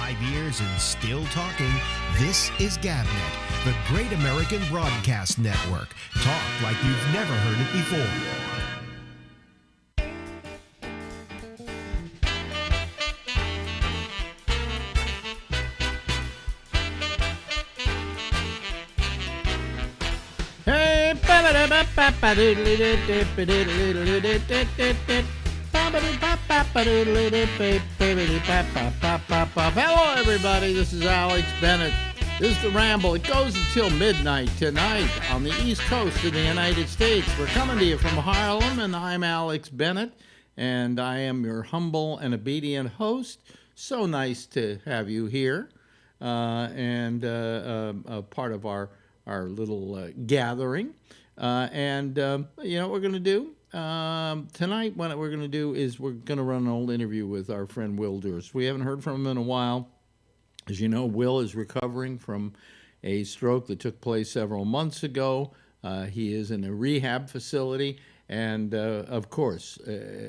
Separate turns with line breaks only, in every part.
5 years and still talking. This is GabNet, the Great American Broadcast Network. Talk like you've never heard it before.
Hey, hello, everybody. This is Alex Bennett. This is the Ramble. It goes until midnight tonight on the East Coast of the United States. We're coming to you from Harlem, and I'm Alex Bennett, and I am your humble and obedient host. So nice to have you here, and a part of our little gathering. You know what we're going to do? Tonight, what we're going to do is we're going to run an old interview with our friend Will Durst. We haven't heard from him in a while. As you know, Will is recovering from a stroke that took place several months ago. He is in a rehab facility. And, of course,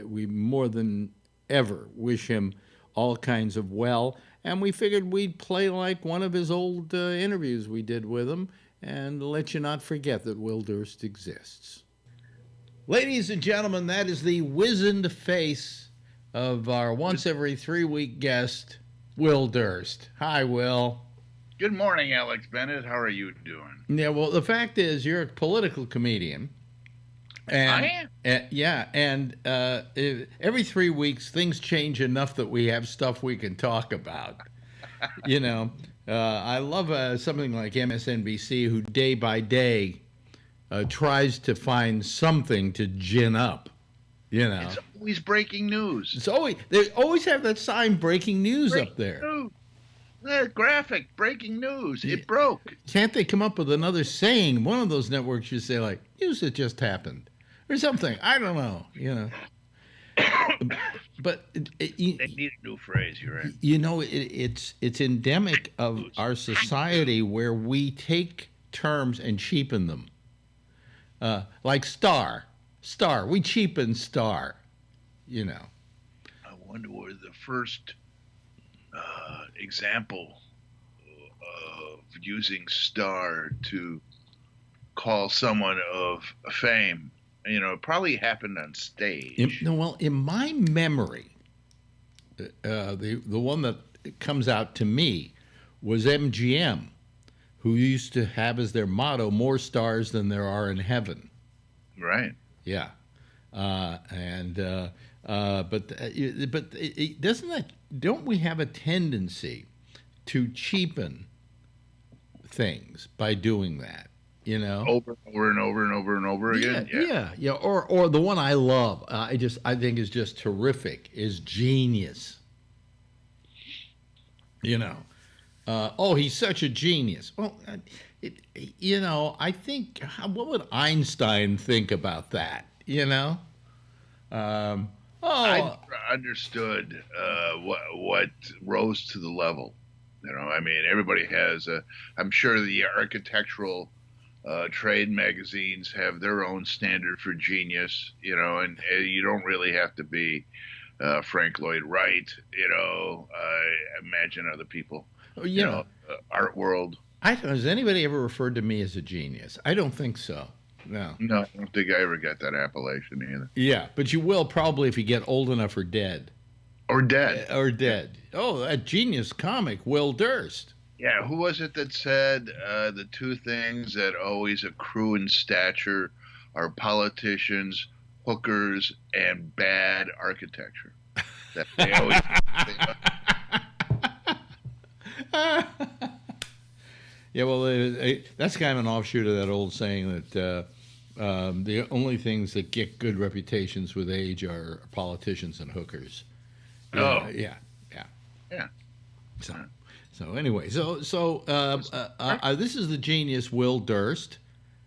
we more than ever wish him all kinds of well. And we figured we'd play like one of his old interviews we did with him and let you not forget that Will Durst exists. Ladies and gentlemen, that is the wizened face of our once every 3-week guest, Will Durst. Hi, Will.
Good morning, Alex Bennett. How are you doing?
Yeah, well, the fact is you're a political comedian. And,
I am?
Yeah, and every 3 weeks things change enough that we have stuff we can talk about. You know, I love something like MSNBC, who day by day tries to find something to gin up. You know,
it's always breaking news.
They always have that sign, breaking news, up there.
News. That graphic, breaking news. It broke.
Can't they come up with another saying? One of those networks should say, like, news that just happened or something. I don't know. You know. But
they need a new phrase. You're right.
You know, it's endemic of our society where we take terms and cheapen them. Like star. We cheapen star. You know.
I wonder where the first example of using star to call someone of fame. You know, it probably happened on stage.
In my memory, the one that comes out to me was MGM, who used to have as their motto, more stars than there are in heaven.
Right.
Yeah. But doesn't that, don't we have a tendency to cheapen things by doing that? You know,
over and over again.
Yeah. Or the one I love, I think is just terrific, is genius. You know, he's such a genius. Well, you know, I think, what would Einstein think about that? You know,
I understood what rose to the level. You know, I mean, everybody has I'm sure the architectural trade magazines have their own standard for genius, you know, and you don't really have to be Frank Lloyd Wright, you know. Imagine other people, you know, art world.
Has anybody ever referred to me as a genius? I don't think so. No,
I don't think I ever got that appellation either.
Yeah, but you will probably if you get old enough or dead.
Or dead.
Oh, that genius comic, Will Durst.
Yeah, who was it that said the two things that always accrue in stature are politicians, hookers, and bad architecture? That they always.
Yeah, well, that's kind of an offshoot of that old saying that the only things that get good reputations with age are politicians and hookers. Yeah. So anyway, so this is the genius Will Durst.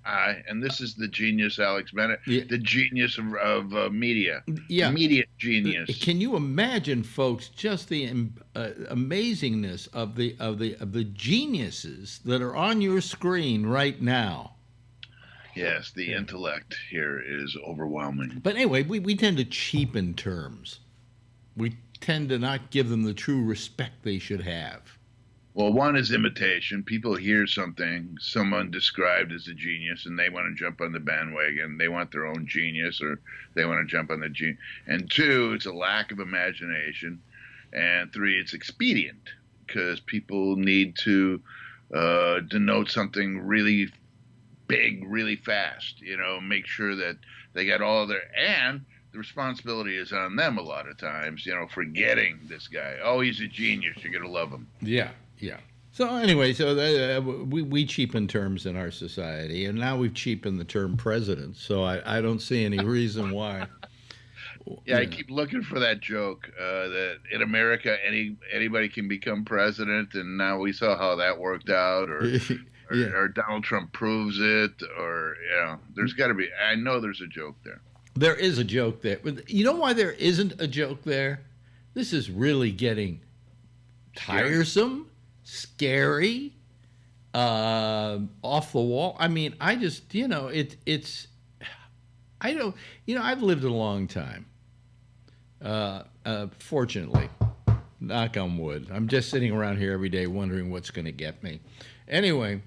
And this is the genius Alex Bennett, the genius of media.
Yeah,
media genius.
Can you imagine, folks, just the amazingness of the geniuses that are on your screen right now?
Yes, the intellect here is overwhelming.
But anyway, we tend to cheapen terms. tend to not give them the true respect they should have.
Well, one is imitation. People hear something, someone described as a genius, and they want to jump on the bandwagon. They want their own genius, or they want to jump on the genius. And two, it's a lack of imagination. And three, it's expedient, because people need to denote something really big, really fast, make sure that they got all their, and the responsibility is on them a lot of times, forgetting this guy. Oh, he's a genius. You're going to love him.
Yeah. So anyway, we cheapen terms in our society, and now we've cheapened the term president, so I don't see any reason why.
Yeah, I keep looking for that joke that in America anybody can become president, and now we saw how that worked out, or Donald Trump proves it, or there's got to be. I know there's a joke there.
There is a joke there. You know why there isn't a joke there? This is really getting tiresome, scary, off the wall. I mean, I just, I've lived a long time. Fortunately, knock on wood. I'm just sitting around here every day wondering what's going to get me. Anyway,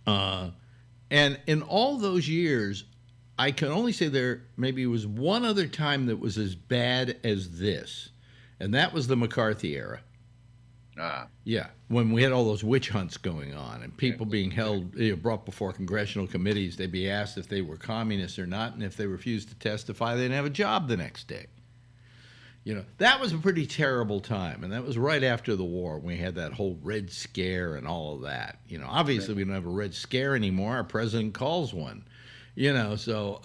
and in all those years, I can only say there maybe was one other time that was as bad as this, and that was the McCarthy era. Yeah, when we had all those witch hunts going on and people being held, brought before congressional committees, they'd be asked if they were communists or not, and if they refused to testify, they didn't have a job the next day. That was a pretty terrible time, and that was right after the war. We had that whole Red Scare and all of that. Obviously we don't have a Red Scare anymore. Our president calls one. So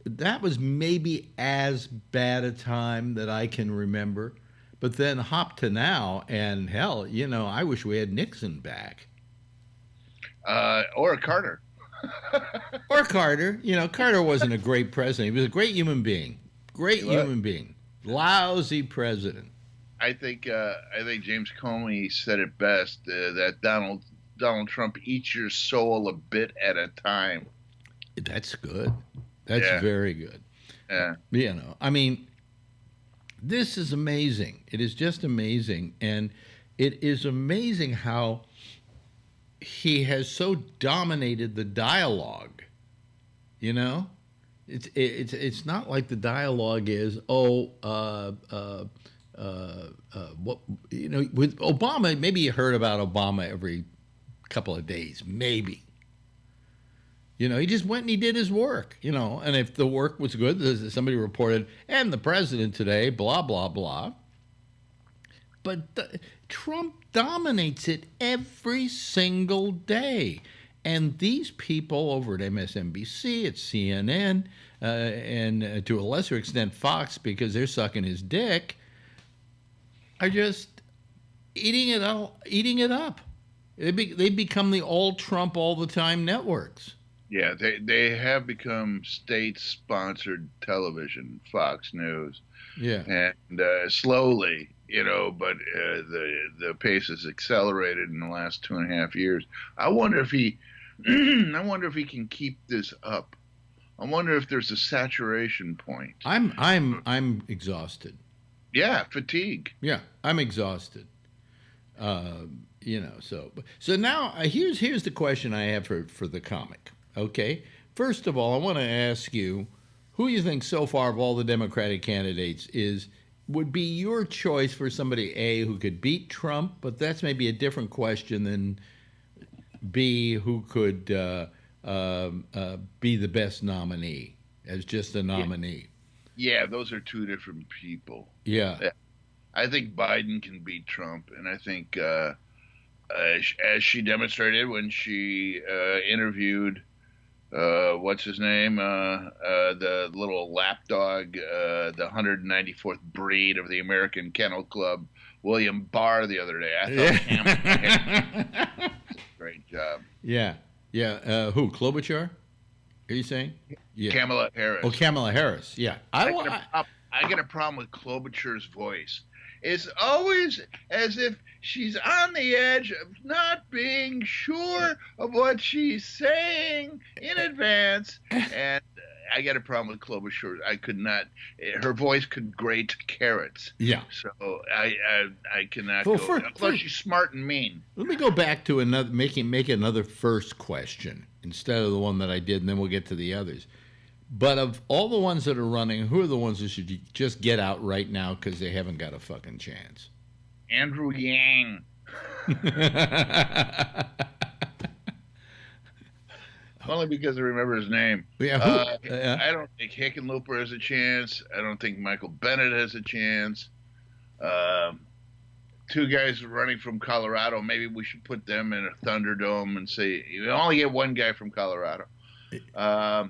that was maybe as bad a time that I can remember. But then hop to now, and hell, I wish we had Nixon back.
Or Carter.
Or Carter. Carter wasn't a great president. He was a great human being. Lousy president.
I think James Comey said it best, that Donald Trump eats your soul a bit at a time.
That's good. That's very good.
Yeah.
I mean, this is amazing. It is just amazing. And it is amazing how he has so dominated the dialogue. It's not like the dialogue is, with Obama, maybe you heard about Obama every couple of days, maybe. He just went and he did his work, and if the work was good, somebody reported, and the president today, blah, blah, blah. But Trump dominates it every single day. And these people over at MSNBC, at CNN, and to a lesser extent Fox, because they're sucking his dick, are just eating it up. They become the all-Trump all-the-time networks.
Yeah, they have become state-sponsored television, Fox News.
Yeah.
And slowly, but the pace has accelerated in the last 2.5 years. I wonder if he can keep this up. I wonder if there's a saturation point.
I'm exhausted.
Yeah, fatigue.
Yeah, I'm exhausted. So now here's the question I have for the comic. Okay, first of all, I want to ask you who you think so far of all the Democratic candidates would be your choice for somebody A, who could beat Trump, but that's maybe a different question than B, who could be the best nominee as just a nominee.
Yeah, those are two different people.
Yeah.
I think Biden can beat Trump, and I think as she demonstrated when she interviewed what's his name, the little lapdog, the 194th breed of the American Kennel Club, William Barr, the other day. I thought great job.
Yeah. Who? Klobuchar? Are you saying? Yeah.
Kamala Harris.
Oh, Kamala Harris. Yeah.
I get a problem with Klobuchar's voice. It's always as if she's on the edge of not being sure of what she's saying in advance, and I got a problem with Klobuchar. I could not. Her voice could grate carrots.
Yeah.
So I cannot
Well,
go. Plus, she's smart and mean.
Let me go back to another, make another first question instead of the one that I did, and then we'll get to the others. But of all the ones that are running, who are the ones that should just get out right now because they haven't got a fucking chance?
Andrew Yang. Only because I remember his name.
Yeah,
I don't think Hickenlooper has a chance. I don't think Michael Bennett has a chance. Two guys running from Colorado. Maybe we should put them in a Thunderdome and say you only get one guy from Colorado. I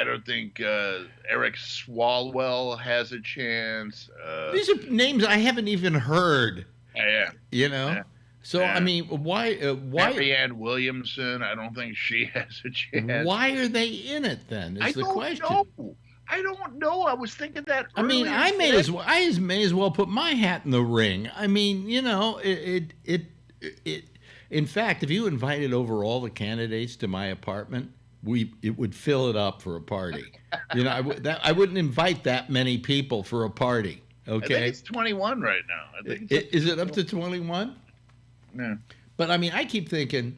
don't think Eric Swalwell has a chance.
These are names I haven't even heard.
Yeah.
You know? Yeah. So, yeah. I mean, why?
Marianne Williamson, I don't think she has a chance.
Why are they in it then? Is the question.
I don't know. I was thinking that
earlier. I mean, I may as well put my hat in the ring. I mean, you know, it in fact, if you invited over all the candidates to my apartment, it would fill it up for a party. You know, I wouldn't invite that many people for a party. Okay.
I think it's 21 right now.
Is it up to 21?
Yeah.
But I mean, I keep thinking,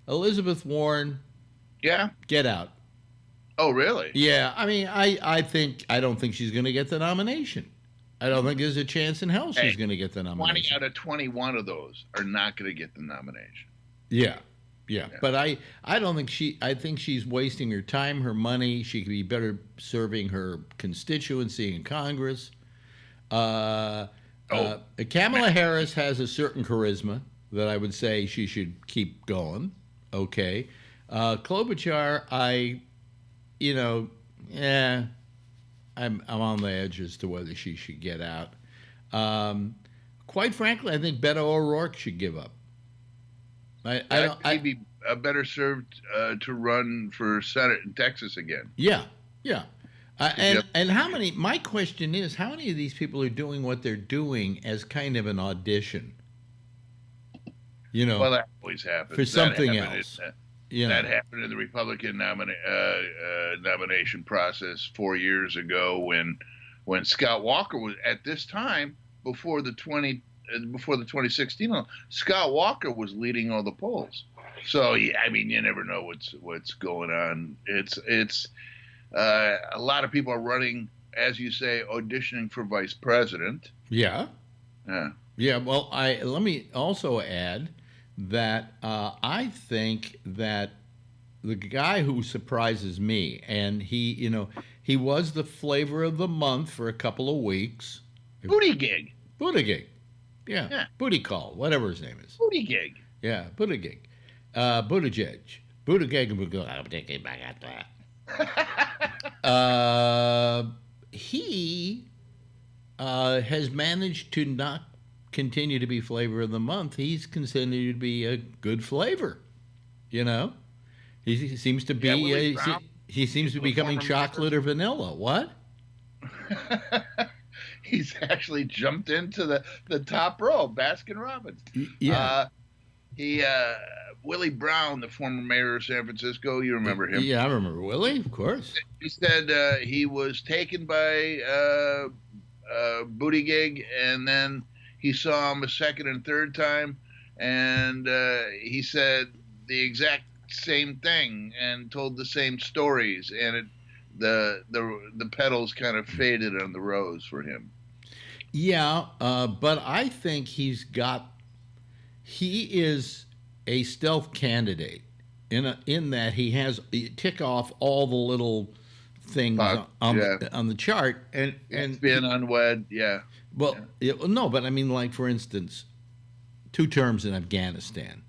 Elizabeth Warren.
Yeah.
Get out.
Oh, really?
Yeah. I mean, I don't think she's going to get the nomination. I don't think there's a chance in hell she's going to get the nomination.
20 out of 21 of those are not going to get the nomination.
Yeah. But I don't think I think she's wasting her time, her money. She could be better serving her constituency in Congress. Kamala Harris has a certain charisma that I would say she should keep going. Okay. Klobuchar, I'm on the edge as to whether she should get out. Quite frankly, I think Beto O'Rourke should give up.
He'd be better served to run for Senate in Texas again.
Yeah. And how many? My question is, how many of these people are doing what they're doing as kind of an audition? You know,
well, that always happens
for something else.
That happened in the Republican nomination process 4 years ago when Scott Walker was at this time before the 2016. Scott Walker was leading all the polls. So yeah, I mean, you never know what's going on. It's a lot of people are running, as you say, auditioning for vice president.
Yeah. Well, let me also add that I think that the guy who surprises me, and he was the flavor of the month for a couple of weeks.
Buttigieg.
Yeah. Booty call, whatever his name is.
Buttigieg.
Yeah, Buttigieg. Buttigieg. I'm taking back at that. He has managed to not continue to be flavor of the month. He's considered to be a good flavor. You know, he seems to be. He seems to be becoming chocolate or vanilla. What?
He's actually jumped into the top row, Baskin Robbins.
Yeah.
Willie Brown, the former mayor of San Francisco, you remember him?
Yeah, I remember Willie, of course.
He said he was taken by Buttigieg, and then he saw him a second and third time, and he said the exact same thing and told the same stories, and the petals kind of faded on the rose for him.
Yeah, but I think he is a stealth candidate in that he tick off all the little things on the chart, and
being unwed, yeah.
Well, no, but I mean, like for instance, 2 terms in Afghanistan.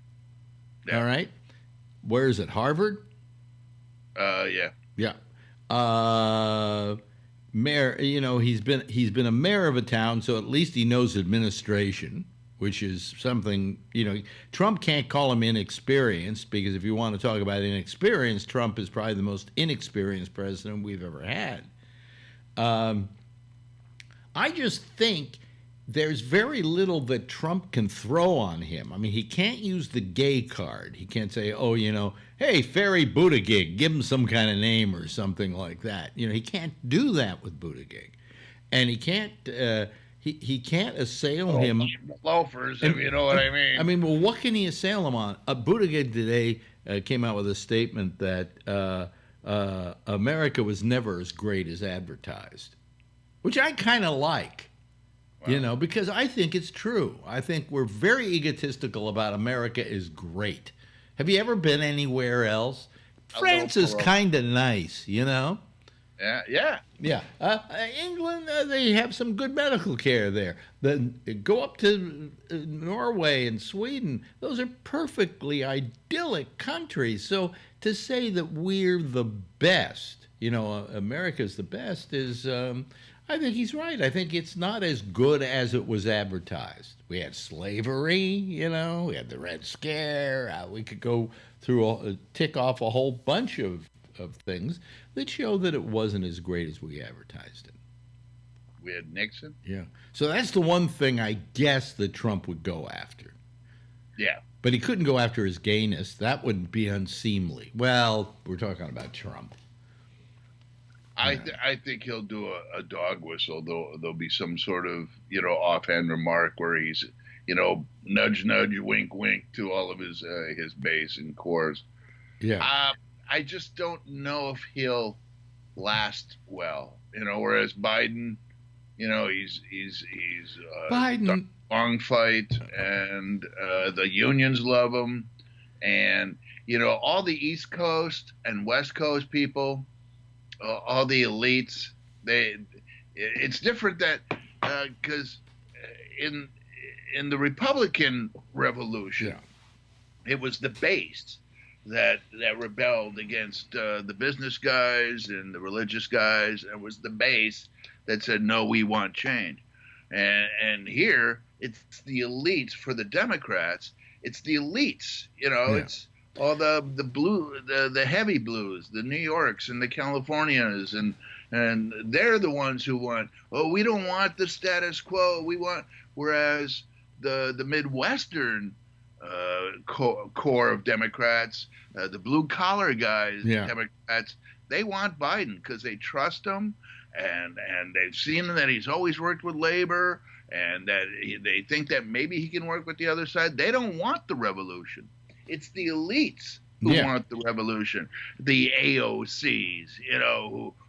Yeah. All right, where is it? Harvard.
Yeah.
Mayor, he's been a mayor of a town, so at least he knows administration, which is something, Trump can't call him inexperienced, because if you want to talk about inexperience, Trump is probably the most inexperienced president we've ever had. I just think there's very little that Trump can throw on him. I mean, he can't use the gay card. He can't say, oh, hey, Ferry Buttigieg, give him some kind of name or something like that. He can't do that with Buttigieg. And he can't he can't assail him.
Loafers, if you know what I mean.
I mean, well, what can he assail him on? Buttigieg today came out with a statement that America was never as great as advertised, which I kind of like. Wow. Because I think it's true. I think we're very egotistical about America is great. Have you ever been anywhere else? France is kind of nice,
Yeah.
Yeah. England, they have some good medical care there. Then go up to Norway and Sweden. Those are perfectly idyllic countries. So to say that we're the best, America's the best is... I think he's right. I think it's not as good as it was advertised. We had slavery, we had the Red Scare. We could go through, tick off a whole bunch of things that show that it wasn't as great as we advertised it.
We had Nixon.
Yeah. So that's the one thing I guess that Trump would go after.
Yeah.
But he couldn't go after his gayness. That would be unseemly. Well, we're talking about Trump.
I think he'll do a dog whistle. There'll be some sort of offhand remark where he's nudge nudge wink wink to all of his base and cores.
Yeah.
I just don't know if he'll last well. Whereas Biden, he's
Biden
long fight, and the unions love him, and all the East Coast and West Coast people. All the elites, it's different that because in the Republican Revolution, it was the base that rebelled against the business guys and the religious guys. It was the base that said, no, we want change. And here it's the elites. For the Democrats, it's the elites. It's all the blue, the heavy blues, the New Yorks and the Californias, and they're the ones who want. Oh, we don't want the status quo. We want. Whereas the Midwestern core of Democrats, the blue collar guys, Democrats, they want Biden because they trust him, and they've seen that he's always worked with labor, and that they think that maybe he can work with the other side. They don't want the revolution. It's the elites who want the revolution, the AOCs,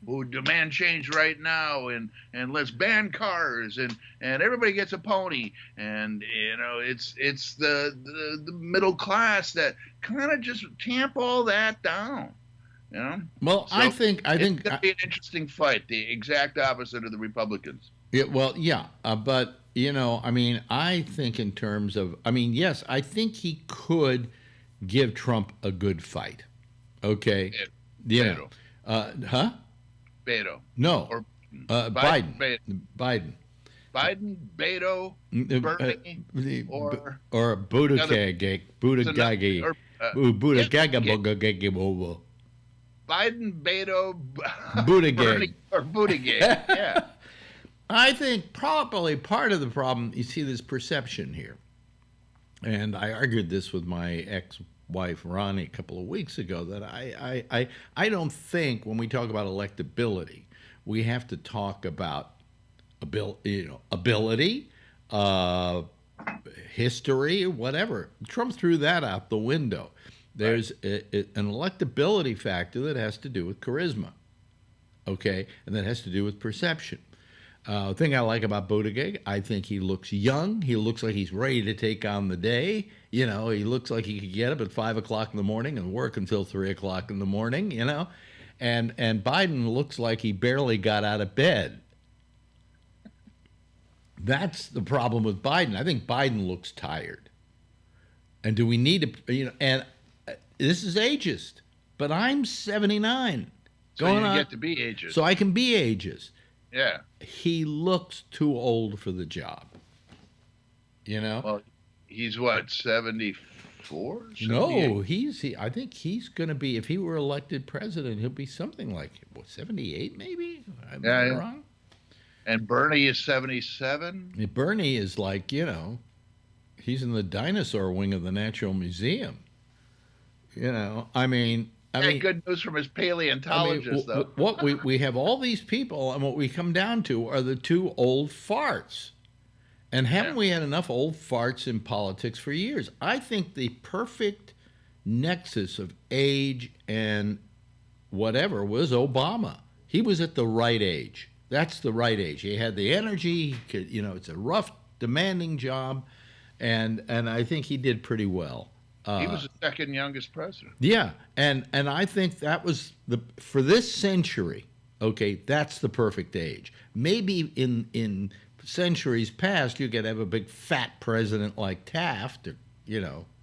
who demand change right now, and let's ban cars, and everybody gets a pony, and it's the middle class that kind of just tamp all that down.
Well, so I think
it's going to be an interesting fight, the exact opposite of the Republicans.
Yeah, well, yeah, but I think in terms of, yes, I think he could give Trump a good fight. Okay.
Beto.
Beto. No.
Or
Biden.
Biden, Beto, Bernie, or
Buttigieg. Buttigieg.
Biden, Beto,
Buttigieg.
Bernie, or Buttigieg. Yeah.
I think probably part of the problem, you see this perception here. And I argued this with my ex-wife, Ronnie, a couple of weeks ago, that I don't think when we talk about electability, we have to talk about ability, history, whatever. Trump threw that out the window. There's an electability factor that has to do with charisma, okay? And that has to do with perception. The thing I like about Buttigieg, I think he looks young. He looks like he's ready to take on the day. He looks like he could get up at 5 o'clock in the morning and work until 3 o'clock in the morning, And Biden looks like he barely got out of bed. That's the problem with Biden. I think Biden looks tired. And do we need to, and this is ageist, but I'm 79.
So you get to be ageist.
So I can be ageist.
Yeah.
He looks too old for the job.
Well, he's what, 74?
No, I think he's going to be, if he were elected president, he'll be something like 78 maybe? Am I wrong?
And Bernie is 77.
Bernie is like, he's in the dinosaur wing of the Natural Museum.
Good news from his paleontologist, though.
What we have all these people, and what we come down to are the two old farts. And haven't we had enough old farts in politics for years? I think the perfect nexus of age and whatever was Obama. He was at the right age. That's the right age. He had the energy. He could, it's a rough, demanding job, and I think he did pretty well.
He was the second youngest president.
Yeah, and I think that was for this century. Okay, that's the perfect age. Maybe in centuries past, you could have a big fat president like Taft, or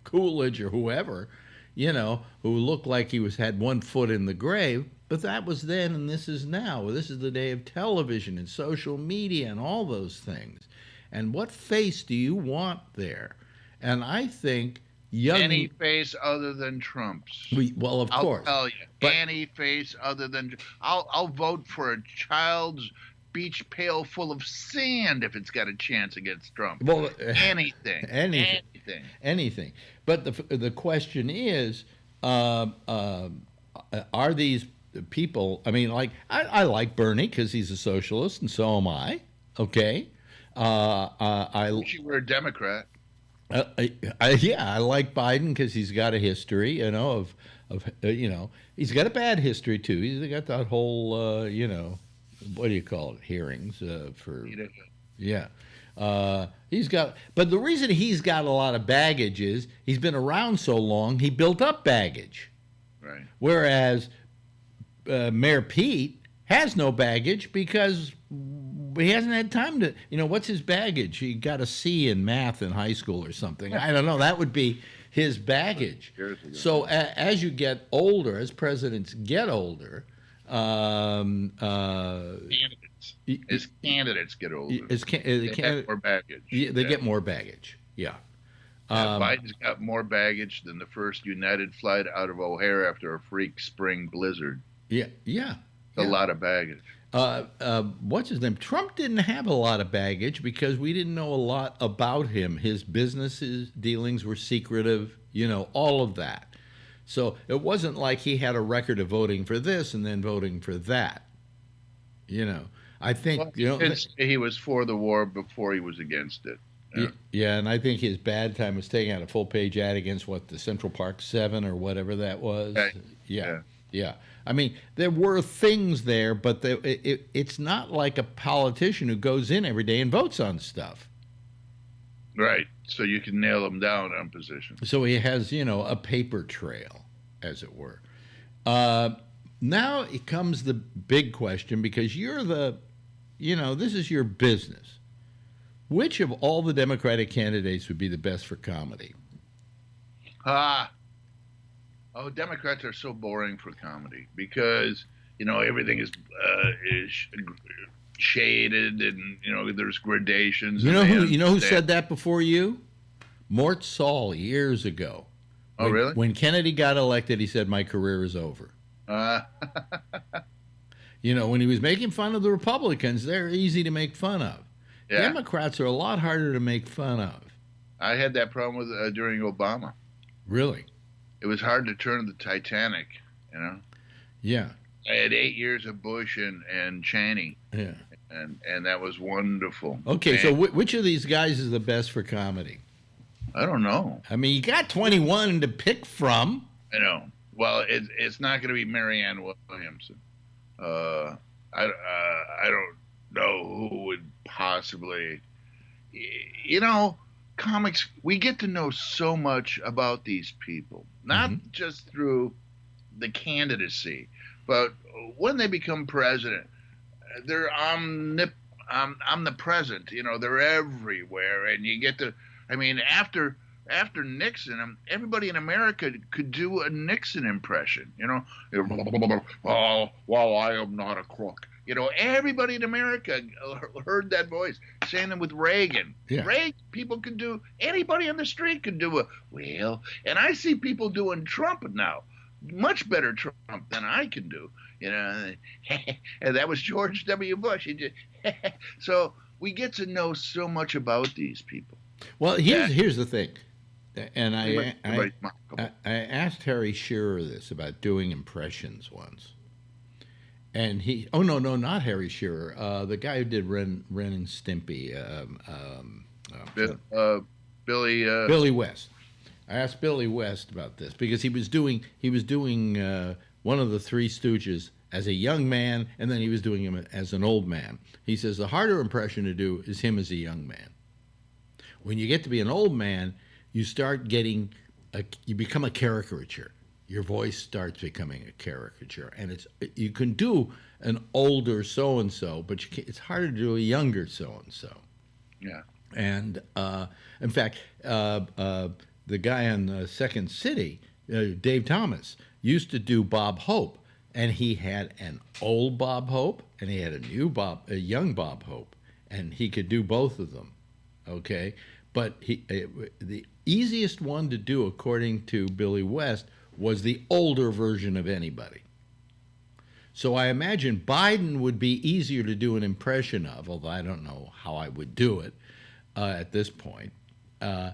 Coolidge, or whoever, who looked like he had one foot in the grave. But that was then, and this is now. This is the day of television and social media and all those things. And what face do you want there? And I think
any face other than Trump's.
Of course.
I'll tell you, any face other than I'll vote for a child's beach pail full of sand if it's got a chance against Trump.
Well,
anything.
But the question is, are these people? I mean, like I like Bernie because he's a socialist, and so am I. Okay.
I wish you were a Democrat.
I like Biden because he's got a history, of he's got a bad history too. He's got that whole, what do you call it, hearings for, he's got. But the reason he's got a lot of baggage is he's been around so long. He built up baggage,
right?
Whereas Mayor Pete has no baggage because he hasn't had time to, what's his baggage? He got a C in math in high school or something. I don't know. That would be his baggage. So as you get older, as presidents get older,
as candidates get older,
they
have more baggage.
They get more baggage. Yeah.
Biden's got more baggage than the first United flight out of O'Hare after a freak spring blizzard.
Yeah.
A lot of baggage.
What's his name? Trump didn't have a lot of baggage because we didn't know a lot about him. His businesses dealings were secretive, all of that. So it wasn't like he had a record of voting for this and then voting for that. I think
he was for the war before he was against it.
Yeah, and I think his bad time was taking out a full-page ad against the Central Park 7 or whatever that was. Yeah. I mean, there were things there, but it's not like a politician who goes in every day and votes on stuff.
Right. So you can nail him down on positions.
So he has, a paper trail, as it were. Now it comes the big question, because you're this is your business. Which of all the Democratic candidates would be the best for comedy?
Democrats are so boring for comedy because, everything is shaded and, there's gradations.
You know who said that before you? Mort Saul years ago.
Oh, really?
When Kennedy got elected, he said, "My career is over." When he was making fun of the Republicans, they're easy to make fun of. Yeah. Democrats are a lot harder to make fun of.
I had that problem with during Obama.
Really?
It was hard to turn the Titanic,
Yeah.
I had 8 years of Bush and Cheney.
Yeah.
And that was wonderful.
Okay, so which of these guys is the best for comedy?
I don't know.
I mean, you got 21 to pick from.
I know. Well, it's not going to be Marianne Williamson. I don't know who would possibly. Comics, we get to know so much about these people, not just through the candidacy, but when they become president, they're omnipresent. They're everywhere, and you get to. I mean, after Nixon, everybody in America could do a Nixon impression. Oh, well, I am not a crook. Everybody in America heard that voice. Same with Reagan.
Yeah.
Reagan, people could do. Anybody on the street could do and I see people doing Trump now, much better Trump than I can do. you know, and that was George W. Bush. He did. So we get to know so much about these people.
Well, here's the thing, and
Everybody's remarkable.
I asked Harry Shearer this about doing impressions once, and oh no, not Harry Shearer, the guy who did Ren and Stimpy, Billy West. I asked Billy West about this because he was doing one of the Three Stooges as a young man, and then he was doing him as an old man. He says the harder impression to do is him as a young man. When you get to be an old man, you start getting you become a caricature. Your voice starts becoming a caricature, and you can do an older so and so, but it's harder to do a younger so and so.
Yeah.
And in fact, the guy on Second City, Dave Thomas, used to do Bob Hope, and he had an old Bob Hope and he had a young Bob Hope, and he could do both of them. Okay, but the easiest one to do, according to Billy West, was the older version of anybody. So I imagine Biden would be easier to do an impression of, although I don't know how I would do it at this point. You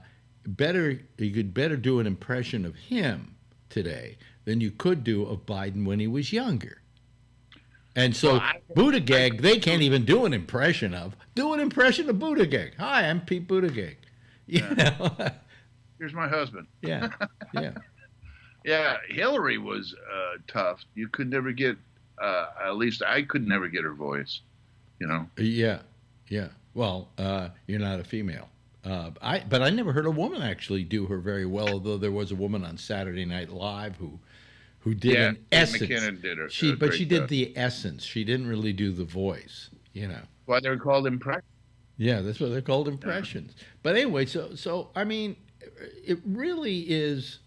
could better do an impression of him today than you could do of Biden when he was younger. And so Buttigieg, they can't even do an impression of. Do an impression of Buttigieg. Hi, I'm Pete Buttigieg. You know?
Here's my husband.
Yeah, yeah.
Yeah, Hillary was tough. You could never get, at least I could never get her voice, you know?
Yeah, yeah. Well, you're not a female. But I never heard a woman actually do her very well, although there was a woman on Saturday Night Live who did an essence.
McKinnon did her.
She did the essence. She didn't really do the voice, you know.
Why they're called impressions.
Yeah, that's what they're called, impressions. But anyway, so I mean, it really is.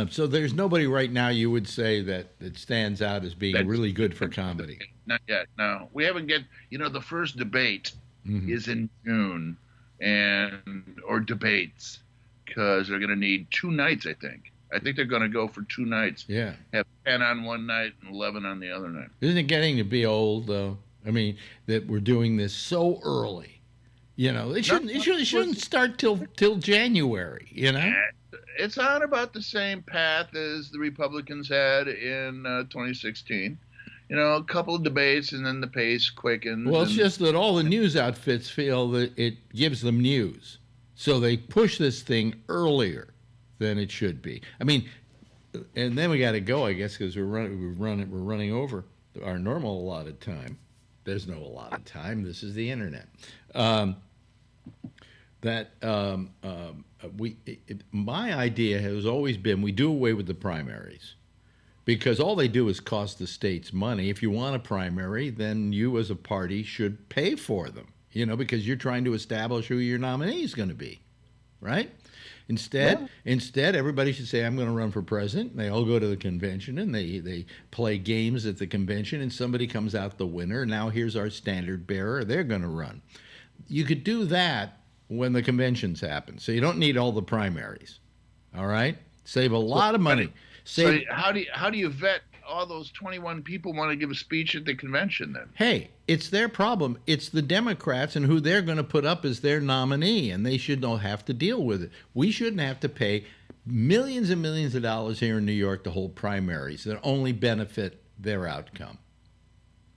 So there's nobody right now you would say that stands out as being really good for comedy.
Not yet. No, we haven't the first debate is in June, or debates, because they're going to need 2 nights. I think they're going to go for 2 nights.
Yeah.
Have 10 on one night and 11 on the other night.
Isn't it getting to be old though? I mean, that we're doing this so early. You know, it shouldn't start till January. You know.
It's on about the same path as the Republicans had in 2016. You know, a couple of debates and then the pace quickens.
Well, it's just that all the news outfits feel that it gives them news. So they push this thing earlier than it should be. I mean, and then we got to go, I guess, because we're running over our normal allotted time. There's no allotted time. This is the internet. My idea has always been we do away with the primaries, because all they do is cost the states money. If you want a primary, then you as a party should pay for them, you know, because you're trying to establish who your nominee is going to be, right? Instead, everybody should say, I'm going to run for president. And they all go to the convention and they play games at the convention, and somebody comes out the winner. Now here's our standard bearer. They're going to run. You could do that when the conventions happen. So you don't need all the primaries. All right? Save a lot of money.
So how do you vet all those 21 people want to give a speech at the convention then?
Hey, it's their problem. It's the Democrats and who they're going to put up as their nominee, and they should not have to deal with it. We shouldn't have to pay millions and millions of dollars here in New York to hold primaries that only benefit their outcome.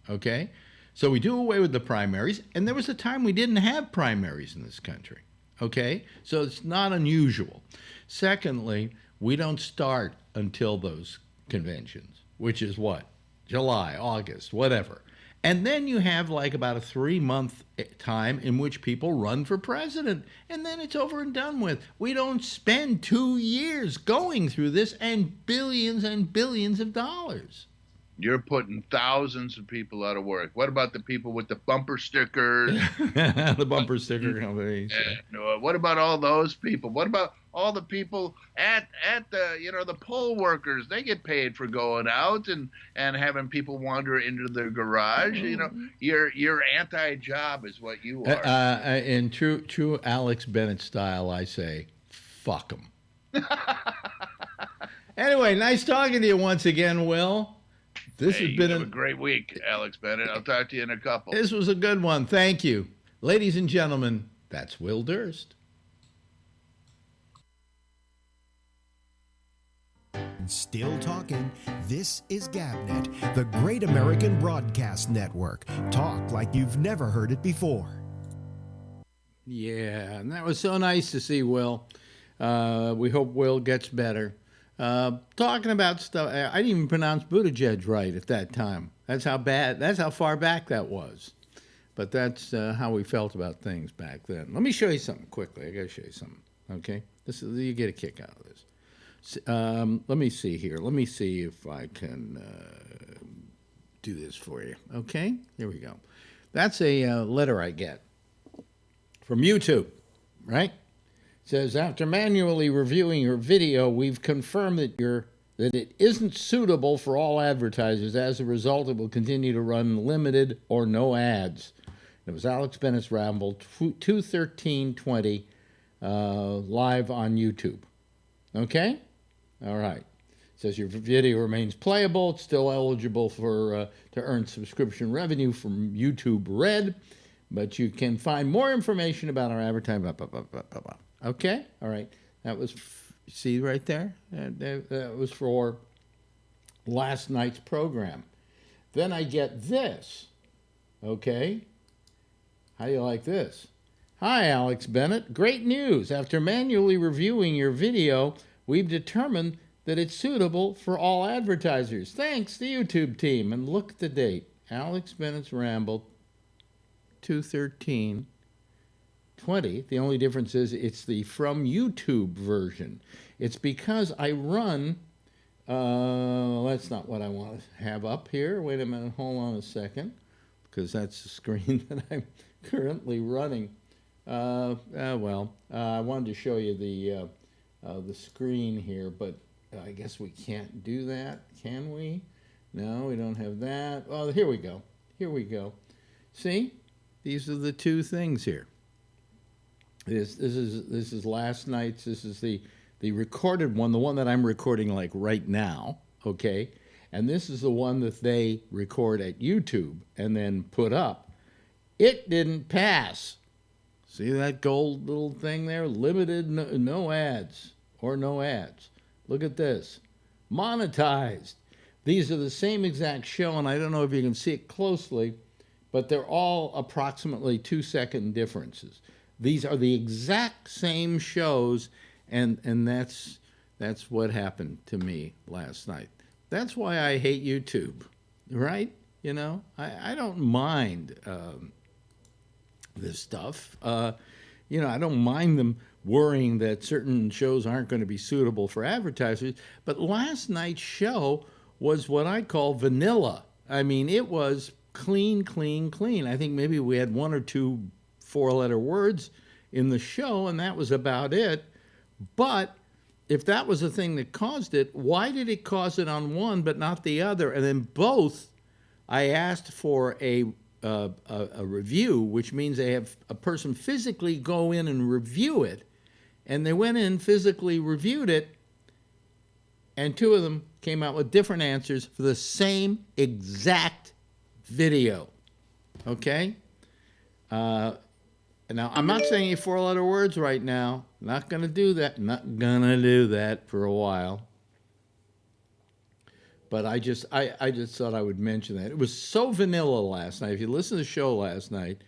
Okay? So we do away with the primaries, and there was a time we didn't have primaries in this country. Okay? So it's not unusual. Secondly, we don't start until those conventions, which is what? July, August, whatever. And then you have like about a 3-month time in which people run for president, and then it's over and done with. We don't spend 2 years going through this and billions of dollars.
You're putting thousands of people out of work. What about the people with the bumper stickers?
The bumper sticker companies.
What about all those people? What about all the people at the poll workers? They get paid for going out and having people wander into their garage. You know, you're anti-job is what you are.
In true Alex Bennett style, I say, fuck them. Anyway, nice talking to you once again, Will. This
hey,
has been
have a great week, Alex Bennett. I'll talk to you in a couple.
This was a good one. Thank you. Ladies and gentlemen, that's Will Durst.
Still talking. This is GabNet, the Great American Broadcast Network. Talk like you've never heard it before.
Yeah, and that was so nice to see Will. We hope Will gets better. Talking about stuff, I didn't even pronounce Buttigieg right at that time. That's how far back that was. But that's how we felt about things back then. Let me show you something quickly. I got to show you something, okay? You get a kick out of this. Let me see here. Let me see if I can do this for you, okay? Here we go. That's a letter I get from YouTube, right? Says, after manually reviewing your video, we've confirmed that it isn't suitable for all advertisers. As a result, it will continue to run limited or no ads. It was Alex Bennett's Ramble, 2/13/20, live on YouTube. Okay? All right. It says your video remains playable. It's still eligible to earn subscription revenue from YouTube Red, but you can find more information about our advertising. Blah, blah, blah, blah, blah, blah. Okay? All right. That was, see right there? That was for last night's program. Then I get this. Okay? How do you like this? Hi, Alex Bennett. Great news. After manually reviewing your video, we've determined that it's suitable for all advertisers. Thanks, the YouTube team. And look at the date. Alex Bennett's Ramble, 2/13/20. The only difference is it's the from YouTube version. It's because I run, that's not what I want to have up here. Wait a minute, hold on a second, because that's the screen that I'm currently running. I wanted to show you the screen here, but I guess we can't do that, can we? No, we don't have that. Oh, here we go. Here we go. See, these are the two things here. This is last night's. This is the recorded one, the one that I'm recording like right now. Okay, and this is the one that they record at YouTube and then put up. It didn't pass. See that gold little thing there? Limited, no ads or no ads. Look at this. Monetized. These are the same exact show, and I don't know if you can see it closely, but they're all approximately 2-second differences. These are the exact same shows, and that's what happened to me last night. That's why I hate YouTube, right? You know, I don't mind this stuff. You know, I don't mind them worrying that certain shows aren't going to be suitable for advertisers. But last night's show was what I call vanilla. I mean, it was clean, clean, clean. I think maybe we had 1 or 2 4-letter words in the show, and that was about it. But if that was the thing that caused it, why did it cause it on one but not the other? And then both, I asked for a review, which means they have a person physically go in and review it. And they went in, physically reviewed it, and 2 of them came out with different answers for the same exact video. Okay? Now, I'm not saying any 4-letter words right now. Not going to do that. Not going to do that for a while. But I just thought I would mention that. It was so vanilla last night. If you listen to the show last night,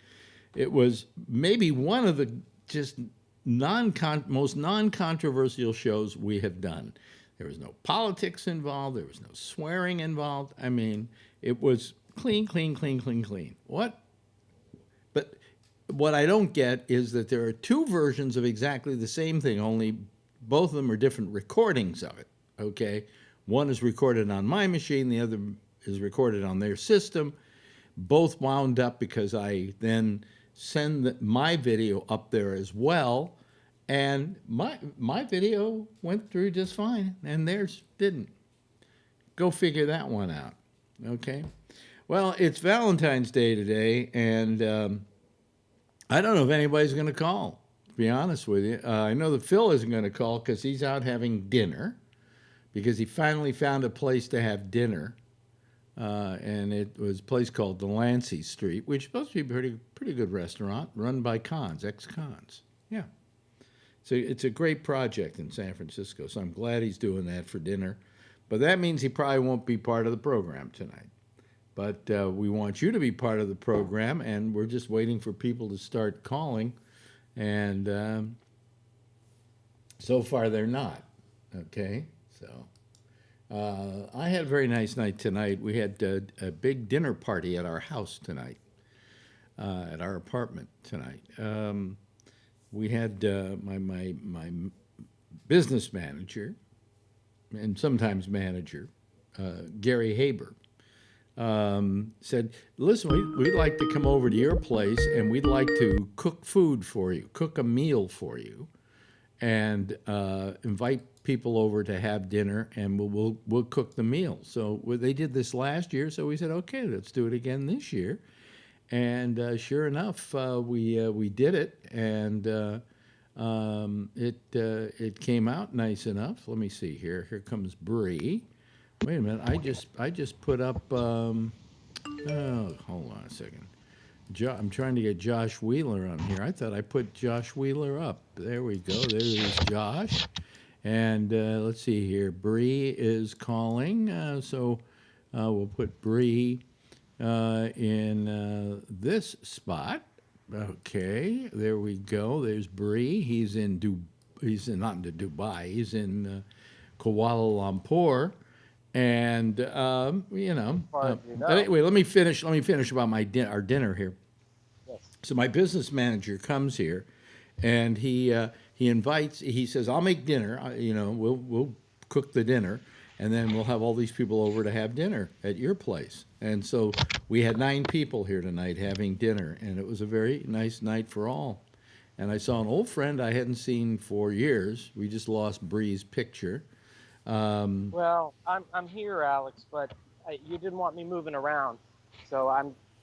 it was maybe one of the just most non-controversial shows we have done. There was no politics involved. There was no swearing involved. I mean, it was clean, clean, clean, clean, clean. But what I don't get is that there are 2 versions of exactly the same thing, only both of them are different recordings of it, okay? One is recorded on my machine, the other is recorded on their system. Both wound up because I then send my video up there as well, and my video went through just fine, and theirs didn't. Go figure that one out, okay? Well, it's Valentine's Day today, and I don't know if anybody's going to call, to be honest with you. I know that Phil isn't going to call because he's out having dinner, because he finally found a place to have dinner and it was a place called Delancey Street, which is supposed to be a pretty good restaurant run by ex-cons. Yeah. So it's a great project in San Francisco, so I'm glad he's doing that for dinner. But that means he probably won't be part of the program tonight. But we want you to be part of the program, and we're just waiting for people to start calling. And so far, they're not. Okay? So I had a very nice night tonight. We had a big dinner party at our house tonight, at our apartment tonight. We had my business manager and sometimes manager, Gary Haber, said, listen, we'd like to come over to your place and we'd like to cook food for you, cook a meal for you, and invite people over to have dinner, and we'll cook the meal. So they did this last year, so we said, okay, let's do it again this year. And sure enough, we did it, and it came out nice enough. Let me see here. Here comes Bree. Wait a minute. I just put up. Oh, hold on a second. I'm trying to get Josh Wheeler on here. I thought I put Josh Wheeler up. There we go. There's Josh. And let's see here. Bree is calling, so we'll put Bree in this spot. Okay, there we go. There's Bree. He's not in Dubai. He's in Kuala Lumpur, and But anyway, let me finish about our dinner here. Yes. So my business manager comes here, and he invites. He says, "I'll make dinner. We'll cook the dinner." And then we'll have all these people over to have dinner at your place. And so we had 9 people here tonight having dinner, and it was a very nice night for all. And I saw an old friend I hadn't seen for years. We just lost Bree's picture.
Well, I'm here, Alex, but you didn't want me moving around, so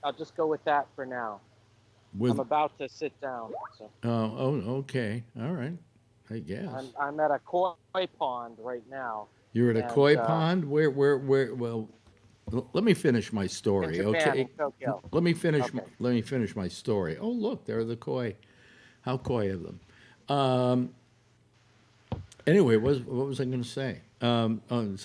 I'll just go with that for now. I'm about to sit down. So.
Okay, all right, I guess.
I'm at a koi pond right now.
You're at a koi pond? Where? Well, let me finish my story,
in Japan,
okay?
in Tokyo.
Let me finish my story. Oh, look, there are the koi. How koi of them. Anyway, what was I going to say? So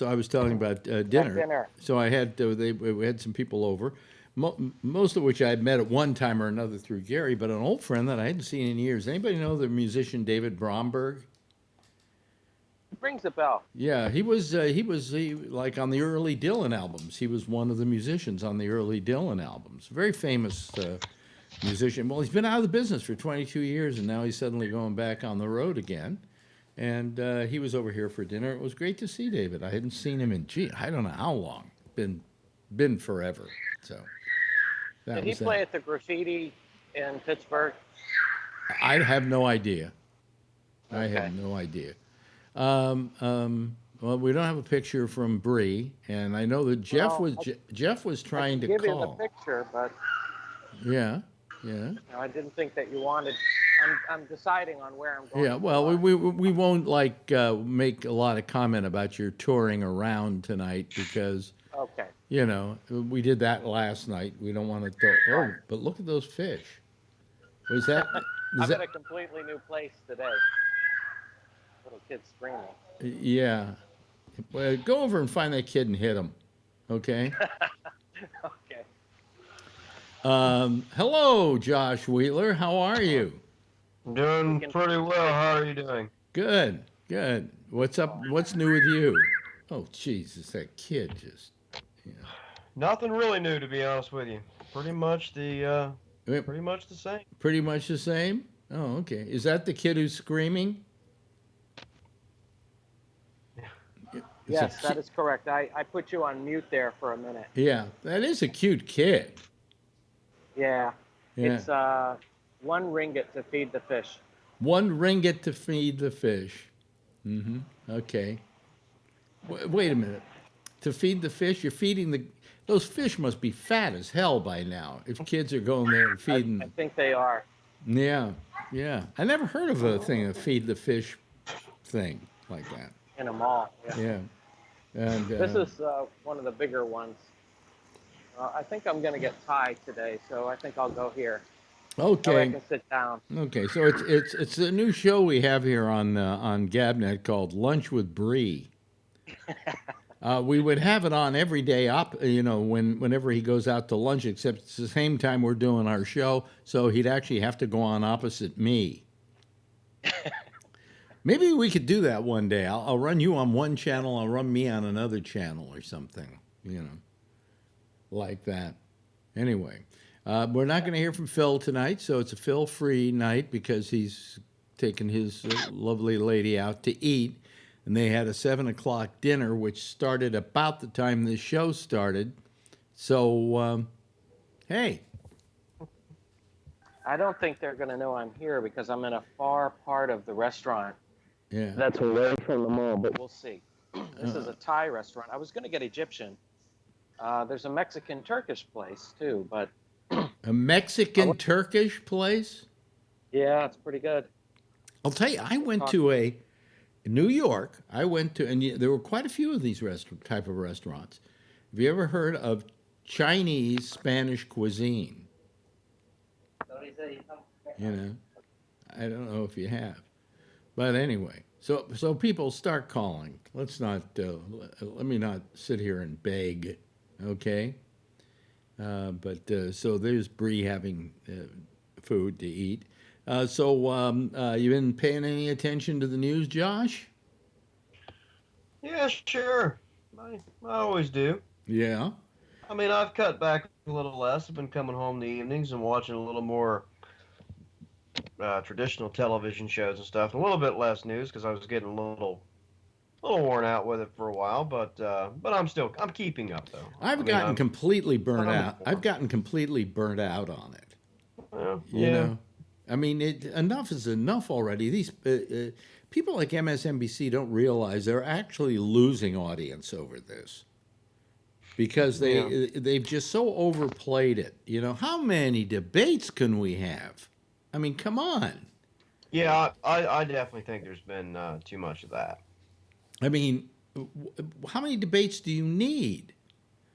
I was telling about dinner. So I had we had some people over, most of which I had met at one time or another through Gary, but an old friend that I hadn't seen in years. Anybody know the musician David Bromberg?
Rings a bell.
Yeah, he was like on the early Dylan albums. He was one of the musicians on the early Dylan albums. Very famous musician. Well, he's been out of the business for 22 years, and now he's suddenly going back on the road again. And he was over here for dinner. It was great to see David. I hadn't seen him in I don't know how long. Been forever. So
did he play at the Graffiti in Pittsburgh?
I have no idea.
Okay.
I have no idea. Well, we don't have a picture from Bree, and I know that Jeff was trying to call.
I can give you the picture, but
yeah.
I didn't think that you wanted. I'm deciding on where I'm going.
Yeah, well, we won't make a lot of comment about your touring around tonight because we did that last night. We don't want to. Oh, but look at those fish. Was that?
I'm in a completely new place today. Little kid screaming.
Yeah. Well, go over and find that kid and hit him. Okay?
Okay.
Hello, Josh Wheeler. How are you?
I'm doing pretty well. How are you doing?
Good. What's up? What's new with you? Oh, Jesus, that kid just,
Nothing really new, to be honest with you. Pretty much the same.
Pretty much the same? Oh, okay. Is that the kid who's screaming?
Yes, that is correct. I put you on mute there for a minute.
Yeah, that is a cute kid.
Yeah. It's 1 ringgit to feed the fish.
1 ringgit to feed the fish. Mm-hmm. Okay. Wait a minute. To feed the fish, you're feeding those fish must be fat as hell by now. If kids are going there and feeding them.
I think they are.
Yeah. I never heard of a feed the fish thing like that.
In a mall.
Yeah. And
this is one of the bigger ones. I think I'm going to get Thai today, so I think I'll go here.
Okay.
I can sit down.
Okay, so it's a new show we have here on Gabnet called Lunch with Bree. We would have it on every day whenever he goes out to lunch, except it's the same time we're doing our show, so he'd actually have to go on opposite me. Maybe we could do that one day. I'll run you on one channel, I'll run me on another channel or something, like that. Anyway, we're not going to hear from Phil tonight, so it's a Phil-free night because he's taking his lovely lady out to eat. And they had a 7 o'clock dinner, which started about the time this show started. So, hey.
I don't think they're going to know I'm here because I'm in a far part of the restaurant.
Yeah.
That's away from the mall, but we'll see. This is a Thai restaurant. I was going to get Egyptian. There's a Mexican-Turkish place, too, but...
A Mexican-Turkish place?
Yeah, it's pretty good.
I'll tell you, I went to New York, and there were quite a few of these type of restaurants. Have you ever heard of Chinese Spanish cuisine? I don't know if you have. But anyway, so people start calling. Let's not, let me not sit here and beg, okay? So there's Bree having food to eat. You been paying any attention to the news, Josh?
Yeah, sure. I always do.
Yeah.
I mean, I've cut back a little less. I've been coming home in the evenings and watching a little more traditional television shows and stuff, and a little bit less news because I was getting a little worn out with it for a while. But I'm keeping up though.
I've gotten completely burnt out. I've gotten completely burnt out on it.
Well,
you know. I mean, enough is enough already. These people like MSNBC don't realize they're actually losing audience over this because they've just so overplayed it. How many debates can we have? I mean, come on.
Yeah, I definitely think there's been too much of that.
I mean, how many debates do you need?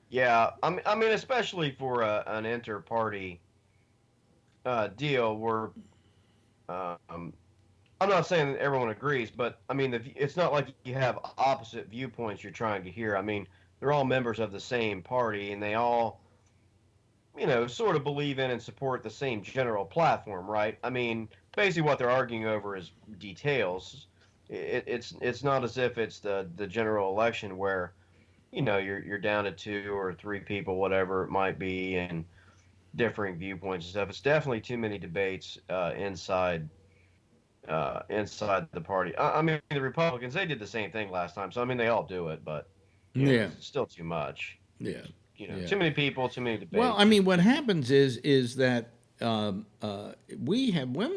Yeah, I mean, especially for an inter-party deal where I'm not saying that everyone agrees, but I mean, it's not like you have opposite viewpoints you're trying to hear. I mean, they're all members of the same party, and they all, sort of believe in and support the same general platform, right? I mean, basically what they're arguing over is details. It's not as if it's the general election where, you're down to 2 or 3 people, whatever it might be, and differing viewpoints and stuff. It's definitely too many debates inside the party. I mean, the Republicans, they did the same thing last time, so I mean, they all do it, but it's still too much.
Yeah.
Too many people, too many debates.
Well, I mean, what happens is that we have. When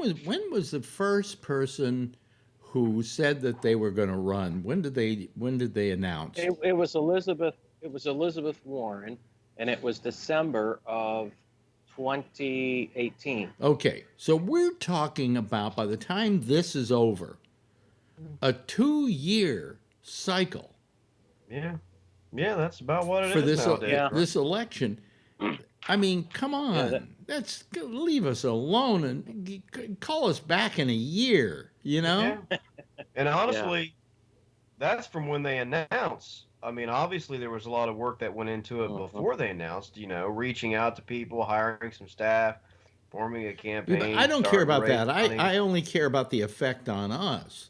was the first person who said that they were going to run? When did they announce?
It was Elizabeth. It was Elizabeth Warren, and it was December of 2018.
Okay, so we're talking about, by the time this is over, a 2-year cycle.
Yeah, that's about what it
for
is nowadays.
This election. I mean, come on, let's leave us alone and call us back in a year.
Yeah. And honestly, that's from when they announced. I mean, obviously there was a lot of work that went into it before they announced, reaching out to people, hiring some staff, forming a campaign.
But I don't care about that. I only care about the effect on us.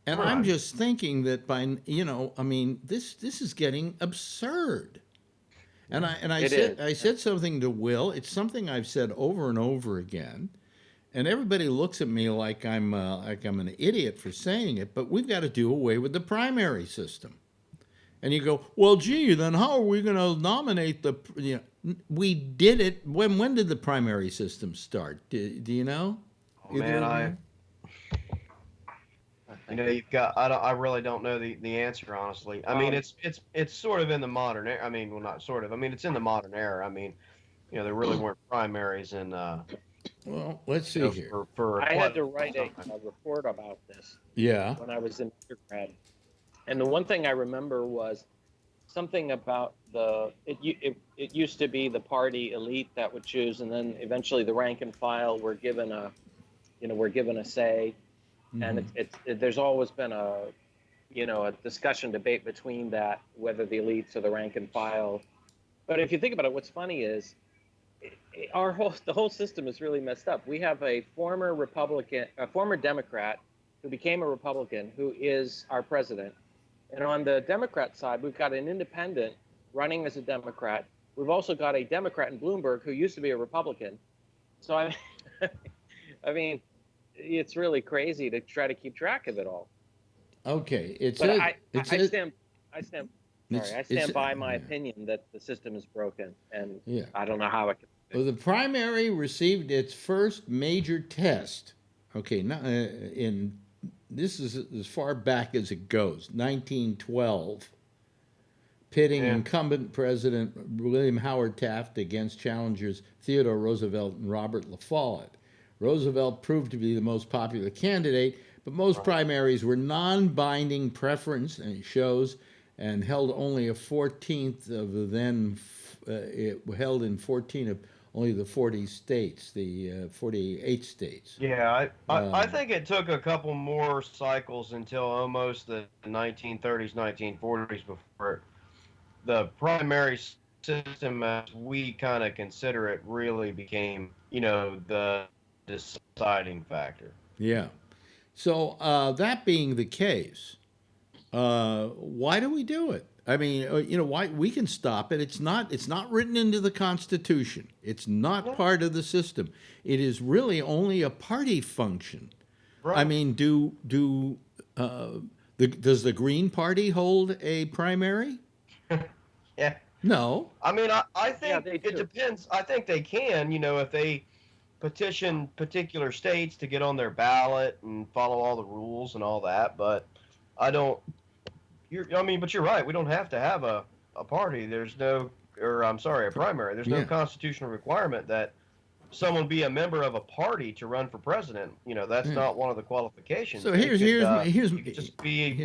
And I'm just thinking that I mean, this is getting absurd. And I said something to Will. It's something I've said over and over again. And everybody looks at me like I'm an idiot for saying it, but we've got to do away with the primary system. And you go, well, gee, then how are we going to nominate the? We did it. When did the primary system start? Do you know?
Oh, man, you've got. I really don't know the answer, honestly. I mean, it's sort of in the modern era. I mean, well, not sort of. I mean, it's in the modern era. I mean, there really weren't primaries and.
Well, let's see here.
I had to write a report about this.
Yeah.
When I was in undergrad. And the one thing I remember was something about it used to be the party elite that would choose, and then eventually the rank and file were given a say, and there's always been a discussion, debate between that, whether the elites or the rank and file. But if you think about it, what's funny is the whole system is really messed up. We have a former Democrat who became a Republican who is our president. And on the Democrat side, we've got an independent running as a Democrat. We've also got a Democrat in Bloomberg who used to be a Republican. So I mean, it's really crazy to try to keep track of it all.
Okay,
I stand by my opinion that the system is broken, and I don't know how it can.
Well, the primary received its first major test. Okay, this is as far back as it goes, 1912, pitting incumbent President William Howard Taft against challengers Theodore Roosevelt and Robert La Follette. Roosevelt proved to be the most popular candidate, but most primaries were non-binding preference shows and held only a 14th of the then, it held in 14 of only the 40 states, the 48 states.
Yeah, I think it took a couple more cycles until almost the 1930s, 1940s before the primary system, as we kind of consider it, really became, the deciding factor.
Yeah. So that being the case, why do we do it? I mean, why we can stop it. It's not written into the Constitution. It's not part of the system. It is really only a party function. Right. I mean, does the Green Party hold a primary?
Yeah.
No.
I mean, I think it depends. I think they can, if they petition particular states to get on their ballot and follow all the rules and all that. But I don't. But you're right. We don't have to have a party. There's no, a primary. There's no constitutional requirement that someone be a member of a party to run for president. That's not one of the qualifications.
So here's you
could just be,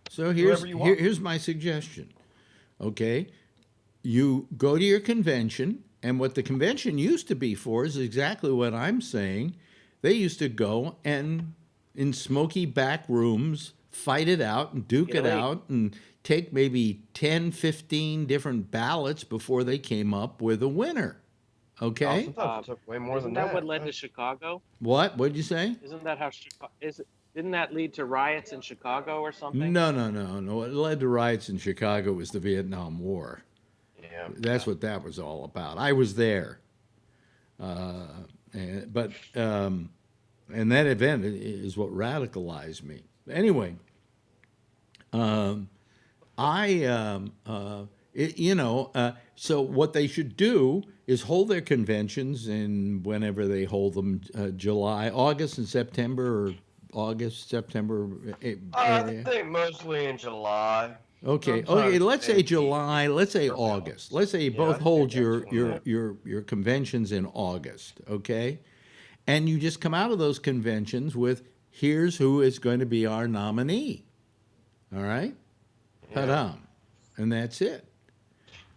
So here's my suggestion. Okay, you go to your convention, and what the convention used to be for is exactly what I'm saying. They used to go and in smoky back rooms fight it out and duke it out and take maybe 10, 15 different ballots before they came up with a winner. Okay?
Sometimes it took way more than that.
Isn't that what led to Chicago?
What? What'd you say?
Isn't that how didn't that lead to riots in Chicago or something?
No. What led to riots in Chicago was the Vietnam War.
Yeah.
That's what that was all about. I was there. And that event is what radicalized me. Anyway, so what they should do is hold their conventions in whenever they hold them, July, August, and September, or August, September.
I think mostly in July.
Okay. Let's say July. Let's say August. Let's say you both hold your conventions in August. Okay, and you just come out of those conventions with, here's who is going to be our nominee. All right? Ta-da. And that's it.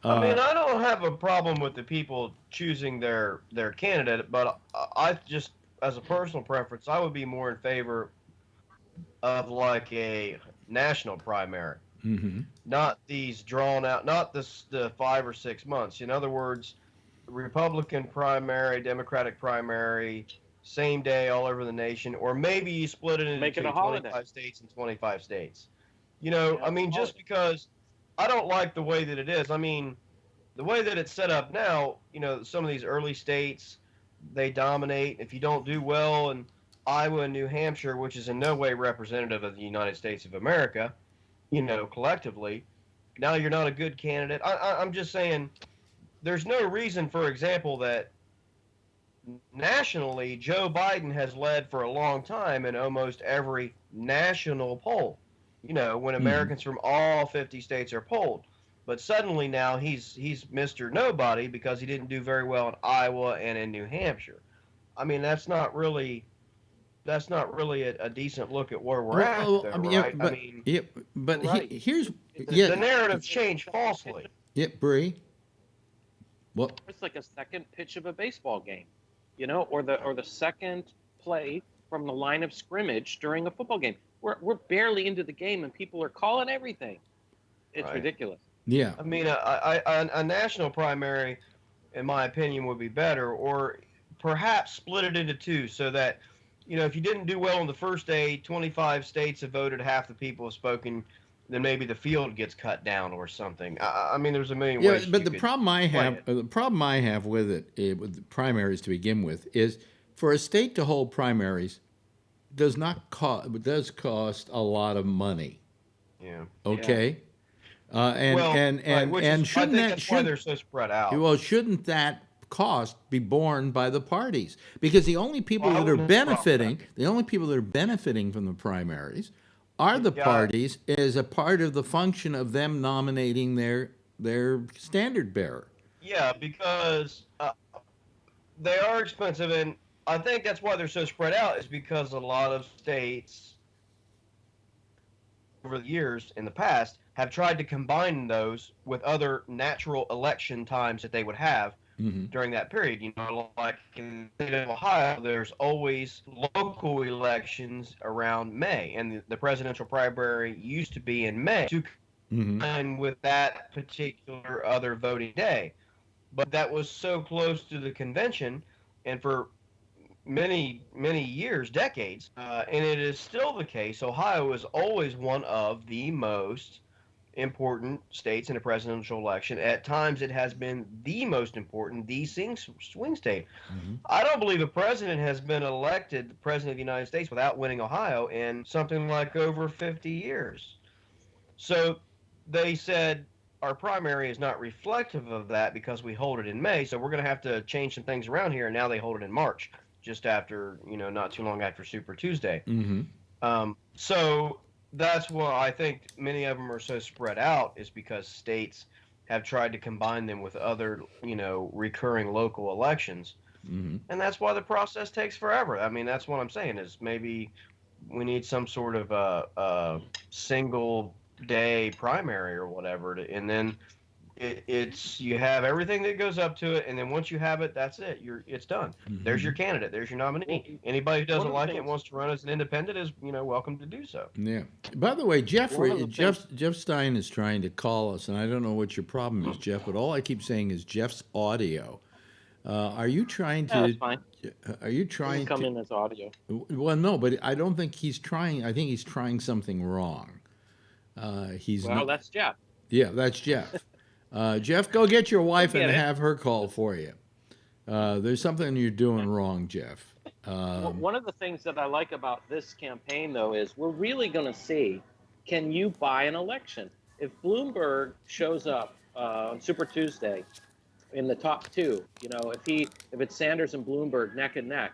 I mean, I don't have a problem with the people choosing their candidate, but I just, as a personal preference, I would be more in favor of like a national primary.
Mm-hmm.
Not these drawn out, not the 5 or 6 months. In other words, Republican primary, Democratic primary, same day all over the nation, or maybe you split it into 25 states and 25 states. Just because I don't like the way that it is. I mean, the way that it's set up now, some of these early states, they dominate. If you don't do well in Iowa and New Hampshire, which is in no way representative of the United States of America, collectively, now you're not a good candidate. I'm just saying there's no reason, for example, that nationally Joe Biden has led for a long time in almost every national poll, when Americans from all 50 states are polled. But suddenly now he's Mr. Nobody because he didn't do very well in Iowa and in New Hampshire. I mean, that's not really that's not really a decent look at where we're
Well,
at,
well,
though,
I mean,
right?
but
I mean,
yeah, but
Right.
here's
the narrative's changed falsely.
yeah, Bree. What?
It's like a second pitch of a baseball game, or the second play from the line of scrimmage during a football game. We're barely into the game and people are calling everything. It's
Right.
ridiculous.
Yeah.
I mean, a national primary, in my opinion, would be better, or perhaps split it into two so that, if you didn't do well on the first day, 25 states have voted, half the people have spoken, then maybe the field gets cut down or something. I mean, there's a million
Yeah,
ways.
but
you
the
could
problem I
play
have,
it.
the problem I have with it, with the primaries to begin with, is for a state to hold primaries does cost a lot of money.
Yeah.
Okay. And
Well,
and
right,
and
which
and
is, I
shouldn't
think
that
that's why they're so spread out.
well, shouldn't that cost be borne by the parties? Because the only people
Well, I
that are
wouldn't have a problem with
benefiting from the primaries are the
Yeah.
parties as a part of the function of them nominating their standard bearer.
Yeah, because they are expensive, and I think that's why they're so spread out. Is because a lot of states over the years in the past have tried to combine those with other natural election times that they would have
Mm-hmm.
during that period. Like in the state of Ohio, there's always local elections around May, and the presidential primary used to be in May to
Mm-hmm.
combine with that particular other voting day. But that was so close to the convention, and for many, many years, decades, and it is still the case. Ohio is always one of the most important states in a presidential election. At times, it has been the most important, the swing state.
Mm-hmm.
I don't believe a president has been elected the president of the United States without winning Ohio in something like over 50 years. So they said our primary is not reflective of that because we hold it in May. So we're going to have to change some things around here. And now they hold it in March, just after, not too long after Super Tuesday.
Mm-hmm.
So that's why I think many of them are so spread out, is because states have tried to combine them with other, recurring local elections.
Mm-hmm.
And that's why the process takes forever. I mean, that's what I'm saying, is maybe we need some sort of a single day primary or whatever, and then it's you have everything that goes up to it, and then once you have it, that's it. It's done.
Mm-hmm.
There's your candidate. There's your nominee. Anybody who doesn't like it and wants to run as an independent is, welcome to do so.
Yeah. By the way, Jeff
One of the
Jeff Stein is trying to call us, and I don't know what your problem is, Jeff. But all I keep saying is Jeff's audio. Are you trying to?
Yeah, that's fine.
Are you
It
trying
can come
to?
in as audio.
Well, no, but I don't think he's trying. I think he's trying something wrong. He's
Well,
not.
that's Jeff.
Yeah, that's Jeff. Jeff, go get your wife and
Get it.
have her call for you. There's something you're doing wrong, Jeff.
One of the things that I like about this campaign, though, is we're really going to see, can you buy an election? If Bloomberg shows up on Super Tuesday in the top two, if it's Sanders and Bloomberg neck and neck,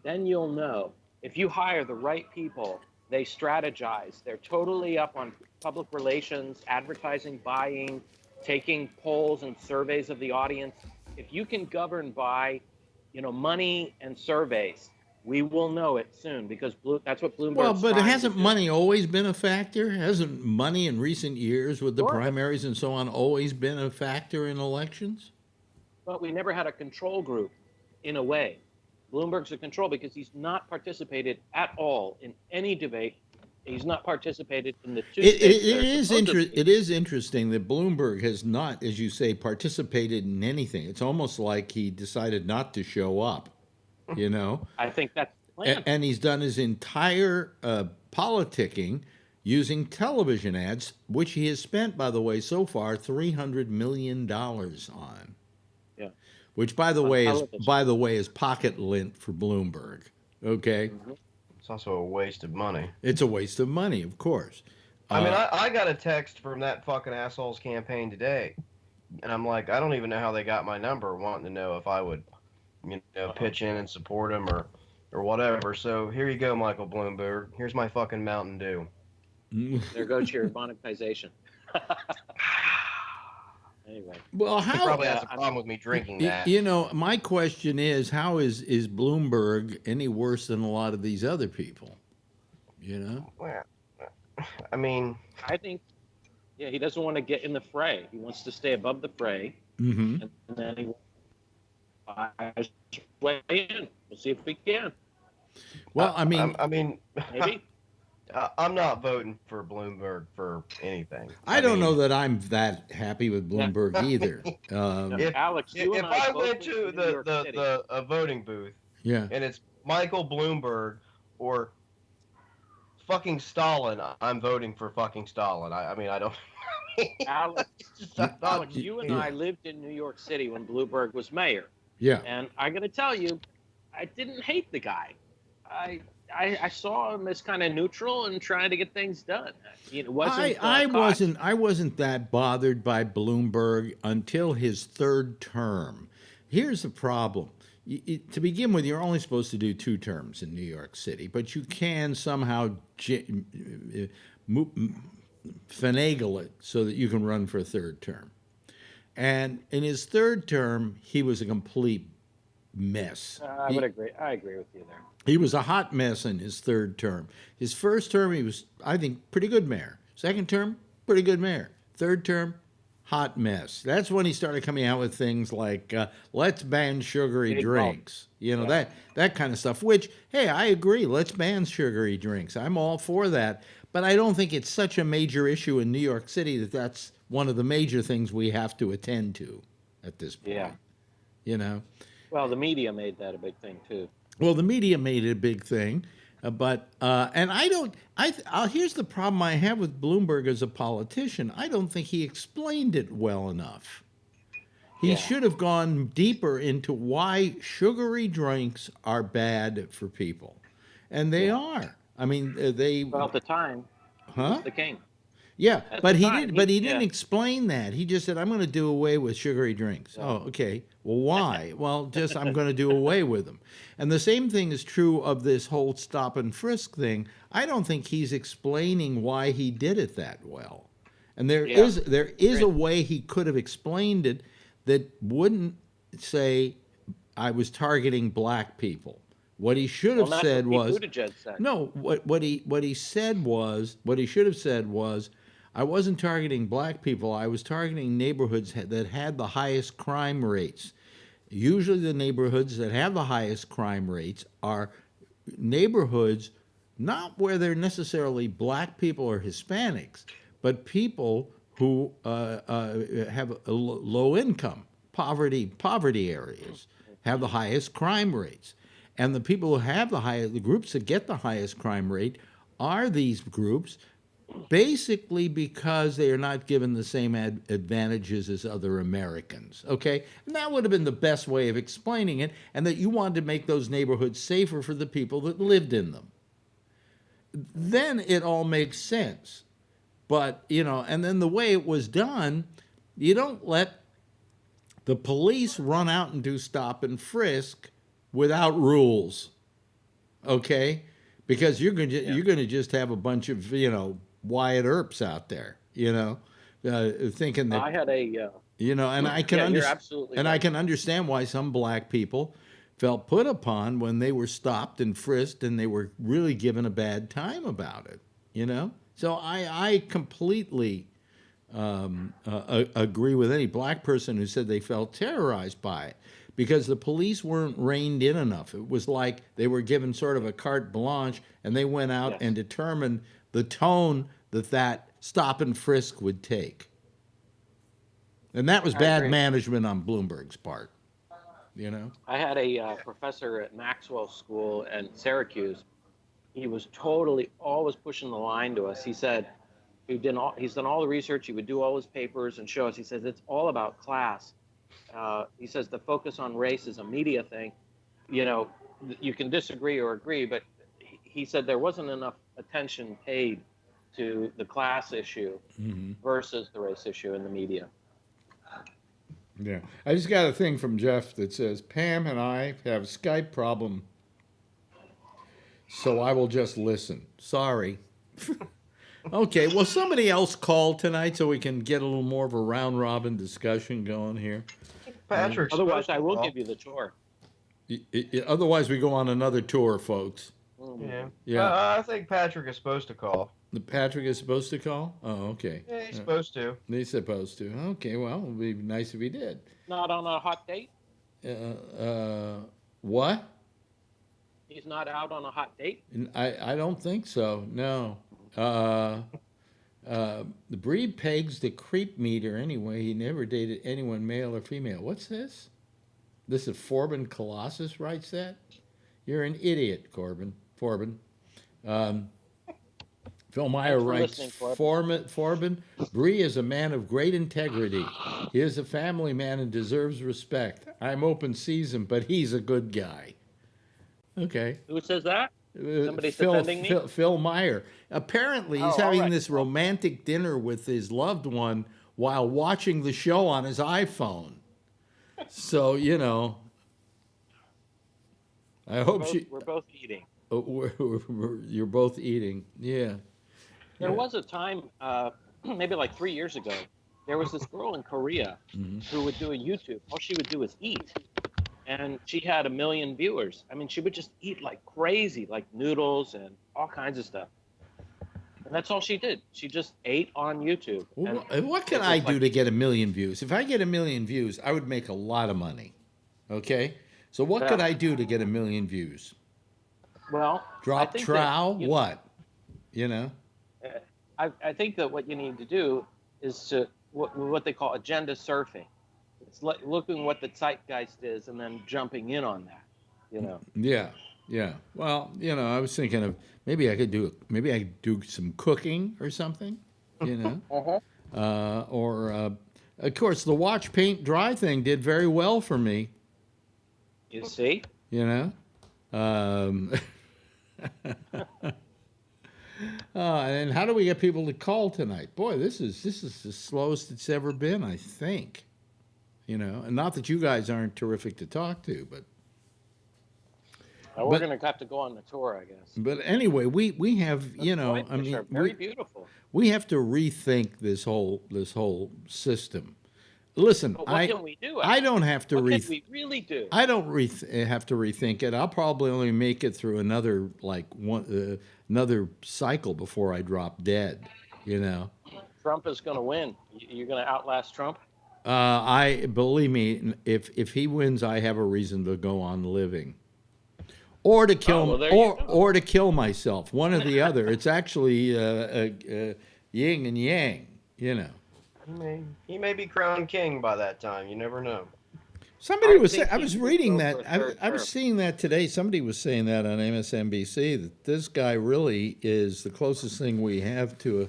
then you'll know. If you hire the right people, they strategize. They're totally up on public relations, advertising, buying, taking polls and surveys of the audience. If you can govern by, money and surveys, we will know it soon, because that's what Bloomberg.
Well, but hasn't money always been a factor? Hasn't money in recent years with the
Sure.
primaries and so on always been a factor in elections?
But we never had a control group, in a way. Bloomberg's a control because he's not participated at all in any debate. He's not participated in the two.
It is interesting that Bloomberg has not, as you say, participated in anything. It's almost like he decided not to show up,
I think that's the plan.
And he's done his entire politicking using television ads, which he has spent, by the way, so far $300 million on.
Yeah.
Which, by the
On
way,
television.
is pocket lint for Bloomberg. Okay.
Mm-hmm.
It's also a waste of money.
It's a waste of money, of course.
I mean, I got a text from that fucking asshole's campaign today, and I'm like, I don't even know how they got my number, wanting to know if I would, pitch in and support him or whatever. So here you go, Michael Bloomberg. Here's my fucking Mountain Dew.
There goes your monetization. Anyway,
Well,
He
how?
probably has
Yeah,
a problem with me drinking that.
You know, my question is, how is Bloomberg any worse than a lot of these other people? You know?
Well, I mean,
I think, yeah, he doesn't want to get in the fray. He wants to stay above the fray,
Mm-hmm.
and then he buys his way in. We'll see if we can.
Well, I mean,
I mean,
Maybe.
I'm not voting for Bloomberg for anything.
I don't
mean,
know that I'm that happy with
Yeah.
Bloomberg either.
If,
Alex, you
if
and I
I
both
went to
New York City.
the voting booth
Yeah.
and it's Michael Bloomberg or fucking Stalin, I'm voting for fucking Stalin. I mean, I don't.
Alex,
I'm not-
Alex, you and I lived in New York City when Bloomberg was mayor,
Yeah.
and I got to tell you, I didn't hate the guy. I saw him as kind of neutral and trying to get things done. It wasn't.
I wasn't that bothered by Bloomberg until his third term. Here's the problem. To begin with, you're only supposed to do 2 terms in New York City, but you can somehow finagle it so that you can run for a third term. And in his third term, he was a complete mess.
I would agree. I agree with you there.
He was a hot mess in his third term. His first term, he was, I think, pretty good mayor. Second term, pretty good mayor. Third term, hot mess. That's when he started coming out with things like, let's ban sugary
Big
drinks. You know,
Yeah.
that kind of stuff, which, hey, I agree. Let's ban sugary drinks. I'm all for that. But I don't think it's such a major issue in New York City that that's one of the major things we have to attend to at this point.
Yeah.
You know?
Well, the media made that a big thing too.
Well, the media made it a big thing, but and I don't. Here's the problem I have with Bloomberg as a politician. I don't think he explained it well enough. He
Yeah.
should have gone deeper into why sugary drinks are bad for people, and they are. I mean, they.
Well, at the time, he
Huh?
was the king.
Yeah,
At
but
the
he
time,
didn't. But he
yeah.
didn't explain that. He just said, "I'm going to do away with sugary drinks." Oh, okay. Well, why? Well, just I'm going to do away with them. And the same thing is true of this whole stop and frisk thing. I don't think he's explaining why he did it that well. And there
Yeah.
is a way he could have explained it that wouldn't say I was targeting black people. What he should have
Well, that's
said
what
was
Pete Buttigieg said.
no. What he said was what he should have said was, I wasn't targeting black people. I was targeting neighborhoods that had the highest crime rates. Usually, the neighborhoods that have the highest crime rates are neighborhoods not where they're necessarily black people or Hispanics, but people who have a low income, poverty areas have the highest crime rates. And the people who have the groups that get the highest crime rate are these groups, basically because they are not given the same advantages as other Americans, okay? And that would have been the best way of explaining it, and that you wanted to make those neighborhoods safer for the people that lived in them. Then it all makes sense. But, you know, and then the way it was done, you don't let the police run out and do stop and frisk without rules, okay? Because you're going to just have a bunch of, you know, Wyatt Earps out there, you know, thinking that
I had a.
you know, and I can
you're absolutely
and I
right.
can understand why some black people felt put upon when they were stopped and frisked and they were really given a bad time about it, you know. So I completely agree with any black person who said they felt terrorized by it, because the police weren't reined in enough. It was like they were given sort of a carte blanche, and they went out
Yes.
and determined the tone that stop and frisk would take. And that was
I
bad
agree.
management on Bloomberg's part, you know?
I had a professor at Maxwell School in Syracuse. He was totally always pushing the line to us. He said he's done all the research. He would do all his papers and show us. He says it's all about class. He says the focus on race is a media thing. You know, you can disagree or agree, but he said there wasn't enough attention paid to the class issue versus the race issue in the media.
Yeah. I just got a thing from Jeff that says, Pam and I have a Skype problem, so I will just listen. Sorry. Okay, well, somebody else call tonight so we can get a little more of a round robin discussion going here.
Patrick's
Otherwise,
supposed
I
to
will
call.
give you the tour.
Otherwise, we go on another tour, folks.
Yeah.
Yeah.
I think Patrick is supposed to call.
Patrick is supposed to call? Oh, okay.
Yeah, he's supposed to.
He's supposed to. Okay, well, it would be nice if he did.
Not on a hot date?
What?
He's not out on a hot date?
I don't think so, no. The breed pegs the creep meter anyway. He never dated anyone, male or female. What's this? This is Forbin Colossus writes that? You're an idiot, Forbin. Phil Meyer writes, Forbin, Bree is a man of great integrity. He is a family man and deserves respect. I'm open season, but he's a good guy. Okay.
Who says that? Somebody's
Phil,
defending me?
Phil Meyer. Apparently, he's having this romantic dinner with his loved one while watching the show on his iPhone. So, you know, I hope
we're both eating.
You're both eating, yeah.
There was a time, maybe like 3 years ago, there was this girl in Korea who would do a YouTube. All she would do is eat. And she had 1 million viewers. I mean, she would just eat like crazy, like noodles and all kinds of stuff. And that's all she did. She just ate on YouTube.
Well, what can I do to get 1 million views? If I get 1 million views, I would make a lot of money. Okay? So what could I do to get 1 million views?
Well,
drop trowel? What? You know?
I think that what you need to do is to what they call agenda surfing. It's looking what the zeitgeist is and then jumping in on that, you know.
Yeah. Well, you know, I was thinking of maybe I could do some cooking or something, you know. Or of course the watch paint dry thing did very well for me.
You see?
You know. And how do we get people to call tonight? Boy, this is the slowest it's ever been, I think. You know, and not that you guys aren't terrific to talk to, but
we're going to have to go on the tour, I guess.
But anyway, we have, you know, I mean,
very beautiful.
We have to rethink this whole system. Listen,
but what can we do?
I don't have to
what can we really do?
I don't have to rethink it. I'll probably only make it through another another cycle before I drop dead. You know,
Trump is going to win. You're going to outlast Trump.
I believe me. If he wins, I have a reason to go on living, or to kill, or to kill myself. One or the other. It's actually yin and yang. You know.
He may be crowned king by that time. You never know.
Somebody was saying, I was reading that. I was seeing that today. Somebody was saying that on MSNBC that this guy really is the closest thing we have to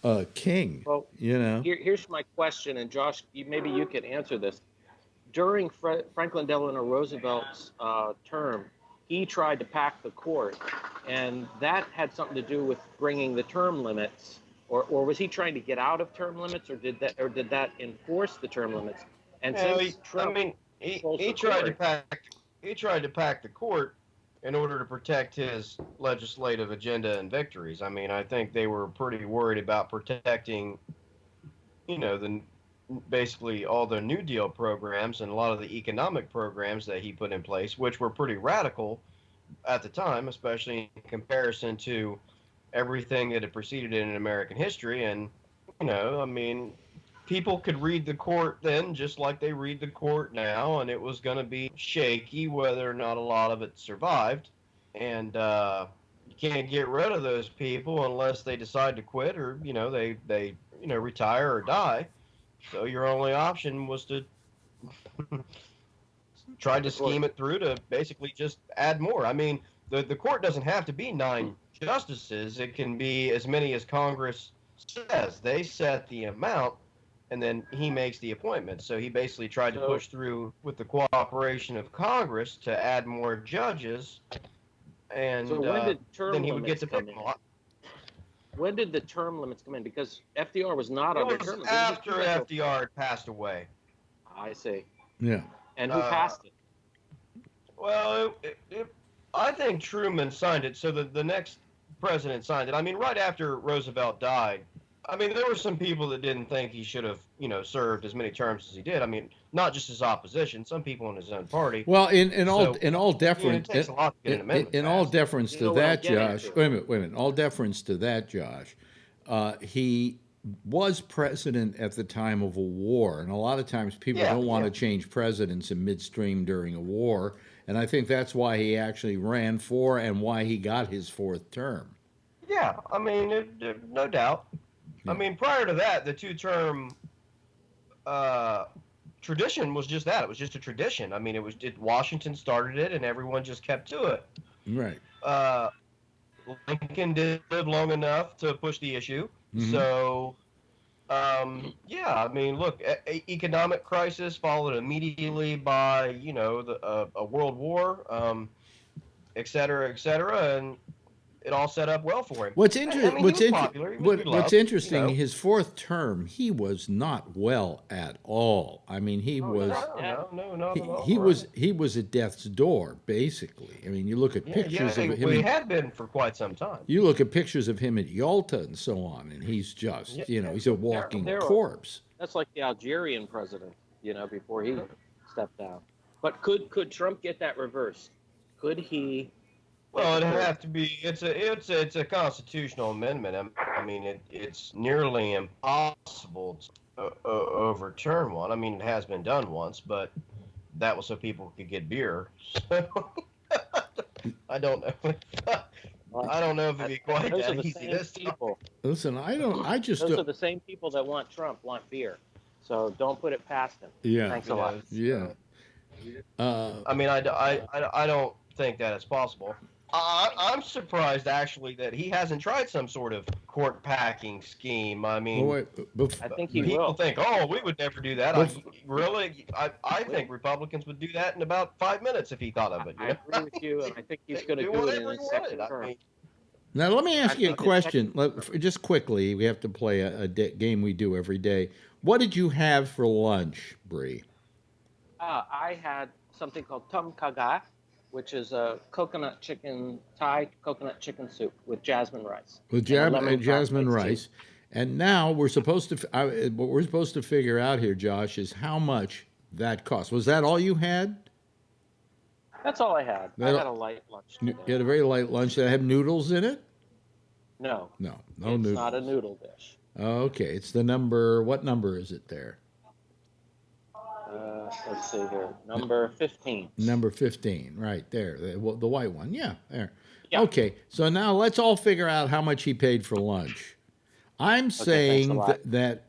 a king.
Well,
you know.
Here's my question, and Josh, maybe you could answer this. During Franklin Delano Roosevelt's term, he tried to pack the court, and that had something to do with bringing the term limits. Or was he trying to get out of term limits, or did that enforce the term limits? And since Trump,
he tried to pack the court in order to protect his legislative agenda and victories. I mean, I think they were pretty worried about protecting, you know, basically all the New Deal programs and a lot of the economic programs that he put in place, which were pretty radical at the time, especially in comparison to everything that had preceded it in American history. And, you know, I mean, people could read the court then just like they read the court now, and it was going to be shaky whether or not a lot of it survived. And you can't get rid of those people unless they decide to quit or, you know, they retire or die. So your only option was to try to scheme it through to basically just add more. I mean, the court doesn't have to be 9 justices. It can be as many as Congress says. They set the amount, and then he makes the appointment. So he basically tried to push through with the cooperation of Congress to add more judges, and
so when did
then he would get to pick them a lot.
When did the term limits come in? Because FDR was not on the term limits.
After FDR had passed away.
I see.
Yeah.
And who passed it?
Well, I think Truman signed it. So the next president signed it. I mean, right after Roosevelt died, I mean, there were some people that didn't think he should have, served as many terms as he did. I mean, not just his opposition, some people in his own party.
Well, in all
So,
in all deference,
it takes a lot to get an amendment
in all
passed.
deference
You
to
know what I'm
that,
getting
Josh.
to.
Wait a minute. In all deference to that, Josh, he was president at the time of a war, and a lot of times people
Yeah,
don't want
yeah.
to change presidents in midstream during a war, and I think that's why he actually ran for and why he got his fourth term.
Yeah, I mean, no doubt.
Yeah.
I mean, prior to that, the two-term tradition was just that. It was just a tradition. I mean, Washington started it, and everyone just kept to it.
Right.
Lincoln did live long enough to push the issue.
Mhm.
So, yeah, I mean, look, economic crisis followed immediately by, a world war, et cetera, and it all set up well for him.
What's
I
interesting?
mean, he was popular. He was
What's
beloved,
interesting? His fourth term, he was not well at all. I mean, he was.
No, not at all.
He was at death's door, basically. I mean, you look at pictures of him.
Well, he had been for quite some time.
You look at pictures of him at Yalta and so on, and he's just, he's a walking corpse.
That's like the Algerian president, before he stepped down. But could Trump get that reversed? Could he?
Well, it'd have to be. It's a constitutional amendment. I mean, it's nearly impossible to overturn one. I mean, it has been done once, but that was so people could get beer. So I don't know. I don't know if it'd be quite
Those are
that
the
easy
same
this time.
people.
Listen, I just
Those
don't.
are the same people that want Trump want beer. So don't put it past him.
Yeah.
Thanks a lot.
Yeah.
I mean, I don't think that it's possible. I'm surprised actually that he hasn't tried some sort of court packing scheme. I mean,
I think he
people
will.
think, oh, we would never do that. Really, I think Republicans would do that in about 5 minutes if he thought of it.
I agree with you, and I think he's going to do it in
whatever
his
he
second
wanted.
term.
Now, let me ask
I
you a
think his
question. Just quickly, we have to play a game we do every day. What did you have for lunch, Bree?
I had something called tom kha, which is a Thai coconut chicken soup with jasmine rice.
With
and a lemon
jasmine
iced tea.
rice. And now we're supposed to, what we're supposed to figure out here, Josh, is how much that cost. Was that all you had?
That's all I had. I had a light lunch today.
You had a very light lunch. Did it have noodles in it?
No.
No
It's
noodles.
not a noodle dish.
Okay, it's the number, what number is it there?
Let's see here. Number 15.
Number 15, right there, the white one. Yeah, there.
Yeah.
Okay, so now let's all figure out how much he paid for lunch. I'm saying
thanks a lot.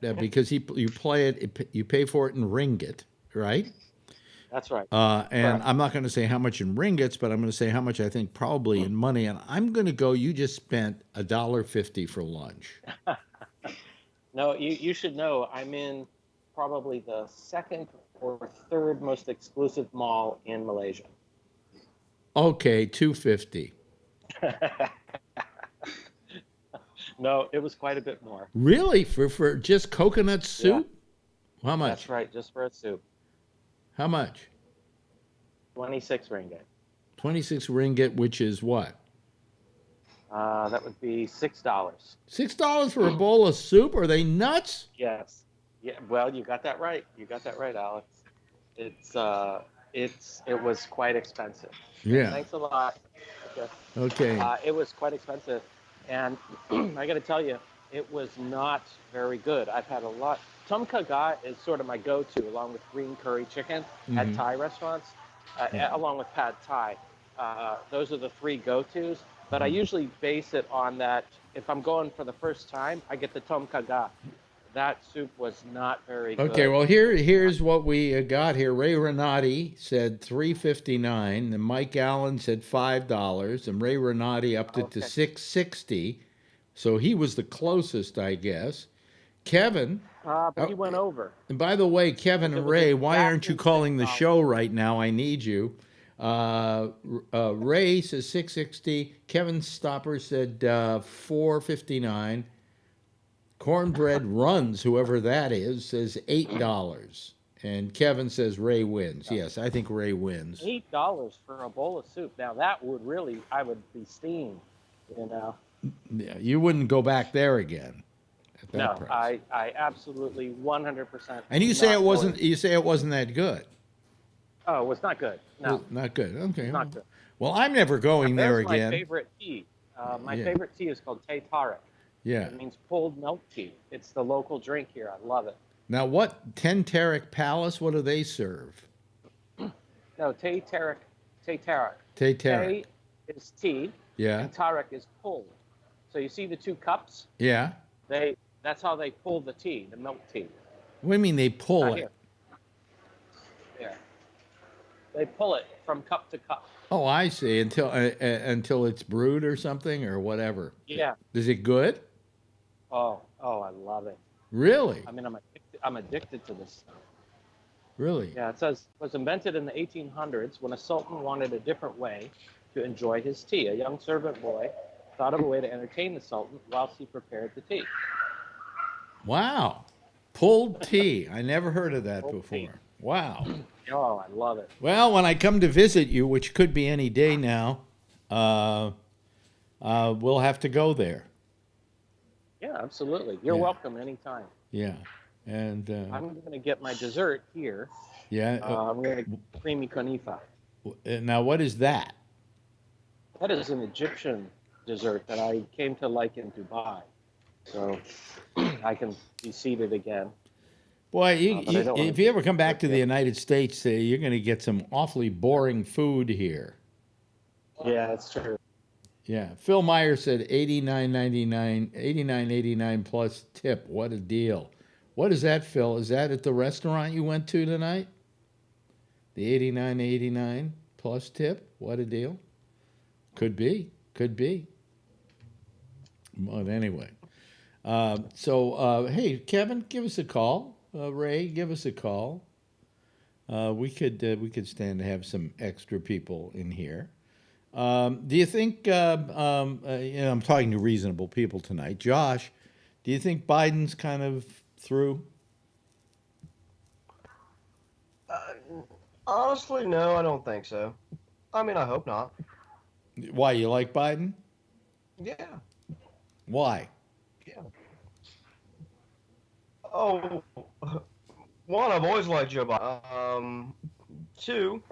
that because you pay for it in ringgit, right?
That's right.
And
Correct.
I'm not going to say how much in ringgits, but I'm going to say how much I think probably in money. And I'm going to go, you just spent $1.50 for lunch.
No, you should know I'm in probably the second or third most exclusive mall in Malaysia.
Okay, $2.50.
No, it was quite a bit more.
Really? For just coconut soup? How much?
That's right, just for a soup.
How much?
26 ringgit.
26 ringgit, which is what?
That would be $6.
$6 for a bowl of soup? Are they nuts?
Yes. Yeah. Well, you got that right. You got that right, Alex. It was quite expensive.
Yeah.
Thanks a lot.
Okay.
It was quite expensive, and I got to tell you, it was not very good. I've had a lot. Tom Kha Gai is sort of my go-to, along with green curry chicken at Thai restaurants, along with pad Thai. Those are the three go-tos. But I usually base it on that. If I'm going for the first time, I get the Tom Kha Gai. That soup was not very good.
Okay, well here's what we got here. Ray Renati said $3.59, and Mike Allen said $5, and Ray Renati upped it to $6.60. So he was the closest, I guess. Kevin.
But he went over.
And by the way, Kevin and Ray, why aren't you calling the show right now? I need you. Ray says $6.60. Kevin Stopper said $4.59. Cornbread Runs, whoever that is, says $8. And Kevin says Ray wins. Yes, I think Ray wins.
$8 for a bowl of soup. Now that would really, I would be steamed, you know.
Yeah, you wouldn't go back there again at that
No,
price.
I absolutely 100%.
And you
not
say it wasn't.
going-
You say it wasn't that good.
Oh, it was not good. No,
Not good. Okay.
not good.
Well, I'm never going there
There's my
again.
favorite tea. My
Yeah.
favorite tea is called Teh Tarik.
Yeah.
It means pulled milk tea. It's the local drink here. I love it.
Now, what Tenteric Palace? What do they serve?
No, Teh Tarik. Teh Tarik.
Tenteric.
Teh is tea,
Yeah.
and Tarik is pulled. So you see the two cups?
Yeah.
That's how they pull the tea, the milk tea.
What do you mean they pull
Right
it?
here. Yeah. They pull it from cup to cup.
Oh, I see. Until it's brewed or something or whatever.
Yeah.
Is it good?
Oh, I love it.
Really?
I mean, I'm addicted to this stuff.
Really?
Yeah, it says it was invented in the 1800s when a sultan wanted a different way to enjoy his tea. A young servant boy thought of a way to entertain the sultan whilst he prepared the tea.
Wow. Pulled tea. I never heard of that
Pulled
before.
tea.
Wow.
Oh, I love it.
Well, when I come to visit you, which could be any day now, we'll have to go there.
Yeah, absolutely. You're
Yeah.
welcome anytime.
Yeah. And
I'm going to get my dessert here.
yeah.
I'm going to get creamy kanifa.
Now, what is that?
That is an Egyptian dessert that I came to like in Dubai. So I can be seated again.
Boy,
But I don't wanna
if you ever come back to the
Yeah.
United States, you're going to get some awfully boring food here.
Yeah, that's true.
Yeah. Phil Meyer said $89.89 plus tip. What a deal. What is that, Phil? Is that at the restaurant you went to tonight? The $89.89 plus tip? What a deal. Could be. Could be. But anyway. Hey, Kevin, give us a call. Ray, give us a call. We could stand to have some extra people in here. Do you think? I'm talking to reasonable people tonight. Josh, do you think Biden's kind of through?
Honestly, no, I don't think so. I mean, I hope not.
Why, you like Biden?
Yeah.
Why?
Yeah. Oh, one, I've always liked Joe Biden. Two,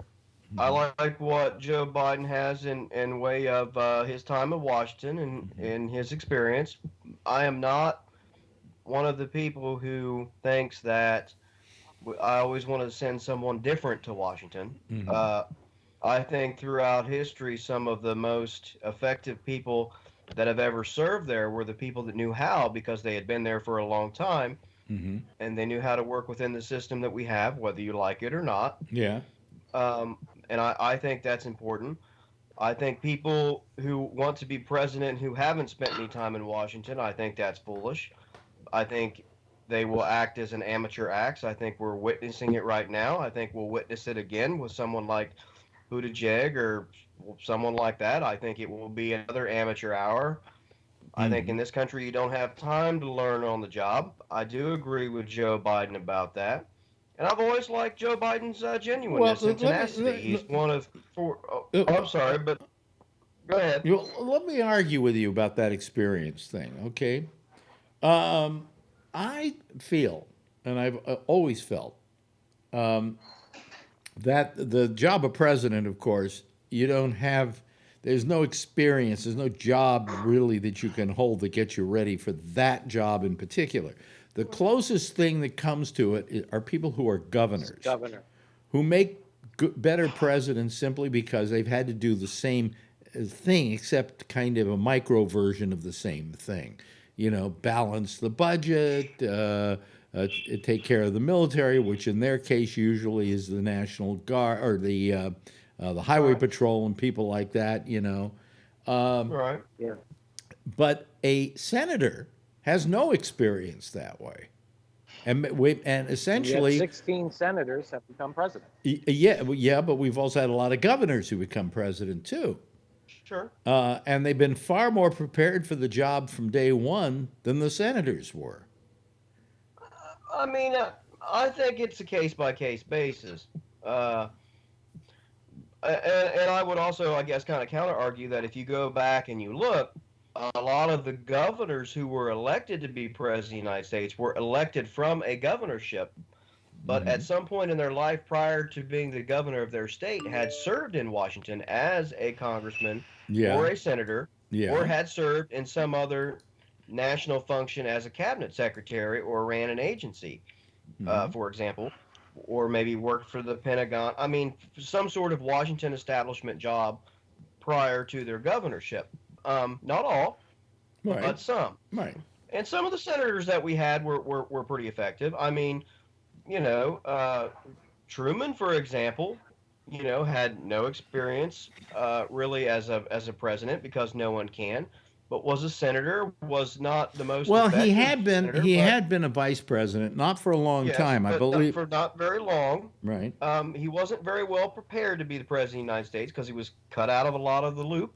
I like what Joe Biden has in way of his time in Washington and his experience. I am not one of the people who thinks that I always want to send someone different to Washington. I think throughout history, some of the most effective people that have ever served there were the people that knew how, because they had been there for a long time, and they knew how to work within the system that we have, whether you like it or not.
Yeah.
And I think that's important. I think people who want to be president who haven't spent any time in Washington, I think that's foolish. I think they will act as an amateur acts. I think we're witnessing it right now. I think we'll witness it again with someone like Buttigieg or someone like that. I think it will be another amateur hour. I think in this country you don't have time to learn on the job. I do agree with Joe Biden about that. And I've always liked Joe Biden's genuineness and tenacity. He's one of four. I'm sorry, but go ahead.
Let me argue with you about that experience thing, okay? I feel, and I've always felt, that the job of president, of course, you don't have, there's no experience, there's no job really that you can hold that gets you ready for that job in particular. The closest thing that comes to it are people who are governors.
Governor.
Who make better presidents simply because they've had to do the same thing, except kind of a micro version of the same thing. You know, balance the budget, take care of the military, which in their case usually is the National Guard or the Highway Patrol and people like that. You know,
Right.
Yeah.
but a senator has no experience that way, and essentially,
16 senators have become president.
yeah, but we've also had a lot of governors who become president too.
Sure.
And they've been far more prepared for the job from day one than the senators were.
I mean, I think it's a case-by-case basis. And I would also, I guess, kind of counter-argue that if you go back and you look, a lot of the governors who were elected to be president of the United States were elected from a governorship, but at some point in their life prior to being the governor of their state had served in Washington as a congressman
Yeah.
or a senator
Yeah.
or had served in some other national function as a cabinet secretary or ran an agency, for example, or maybe worked for the Pentagon. I mean, some sort of Washington establishment job prior to their governorship. Not all,
Right.
but some.
Right.
And some of the senators that we had were pretty effective. I mean, Truman, for example, had no experience really as a president because no one can, but was a senator, was not the most
Well, he
effective
had been
senator,
he
but-
had been a vice president, not for a long
yes,
time, I
but
believe.
for not very long.
Right.
He wasn't very well prepared to be the president of the United States because he was cut out of a lot of the loop.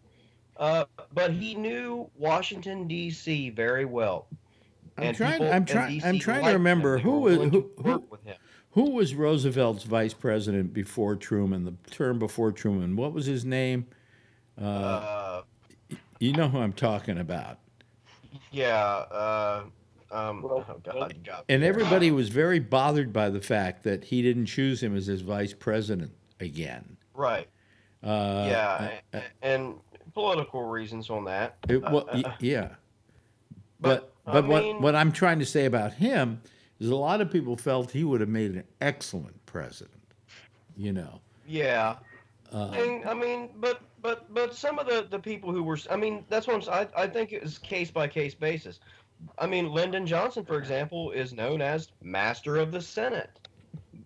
But he knew Washington D.C. very well.
I'm trying
people in
to
DC liked
remember
him. They
who
were
was
willing to work with him.
who was Roosevelt's vice president before Truman, the term before Truman. What was his name? You know who I'm talking about.
Yeah. Oh God.
And everybody was very bothered by the fact that he didn't choose him as his vice president again.
Right. Yeah, and political reasons on that.
Yeah.
But
But
I mean,
what I'm trying to say about him is a lot of people felt he would have made an excellent president.
yeah. And I mean, but some of the people who were, I mean, that's what I think it was case by case basis. I mean, Lyndon Johnson, for example, is known as Master of the Senate.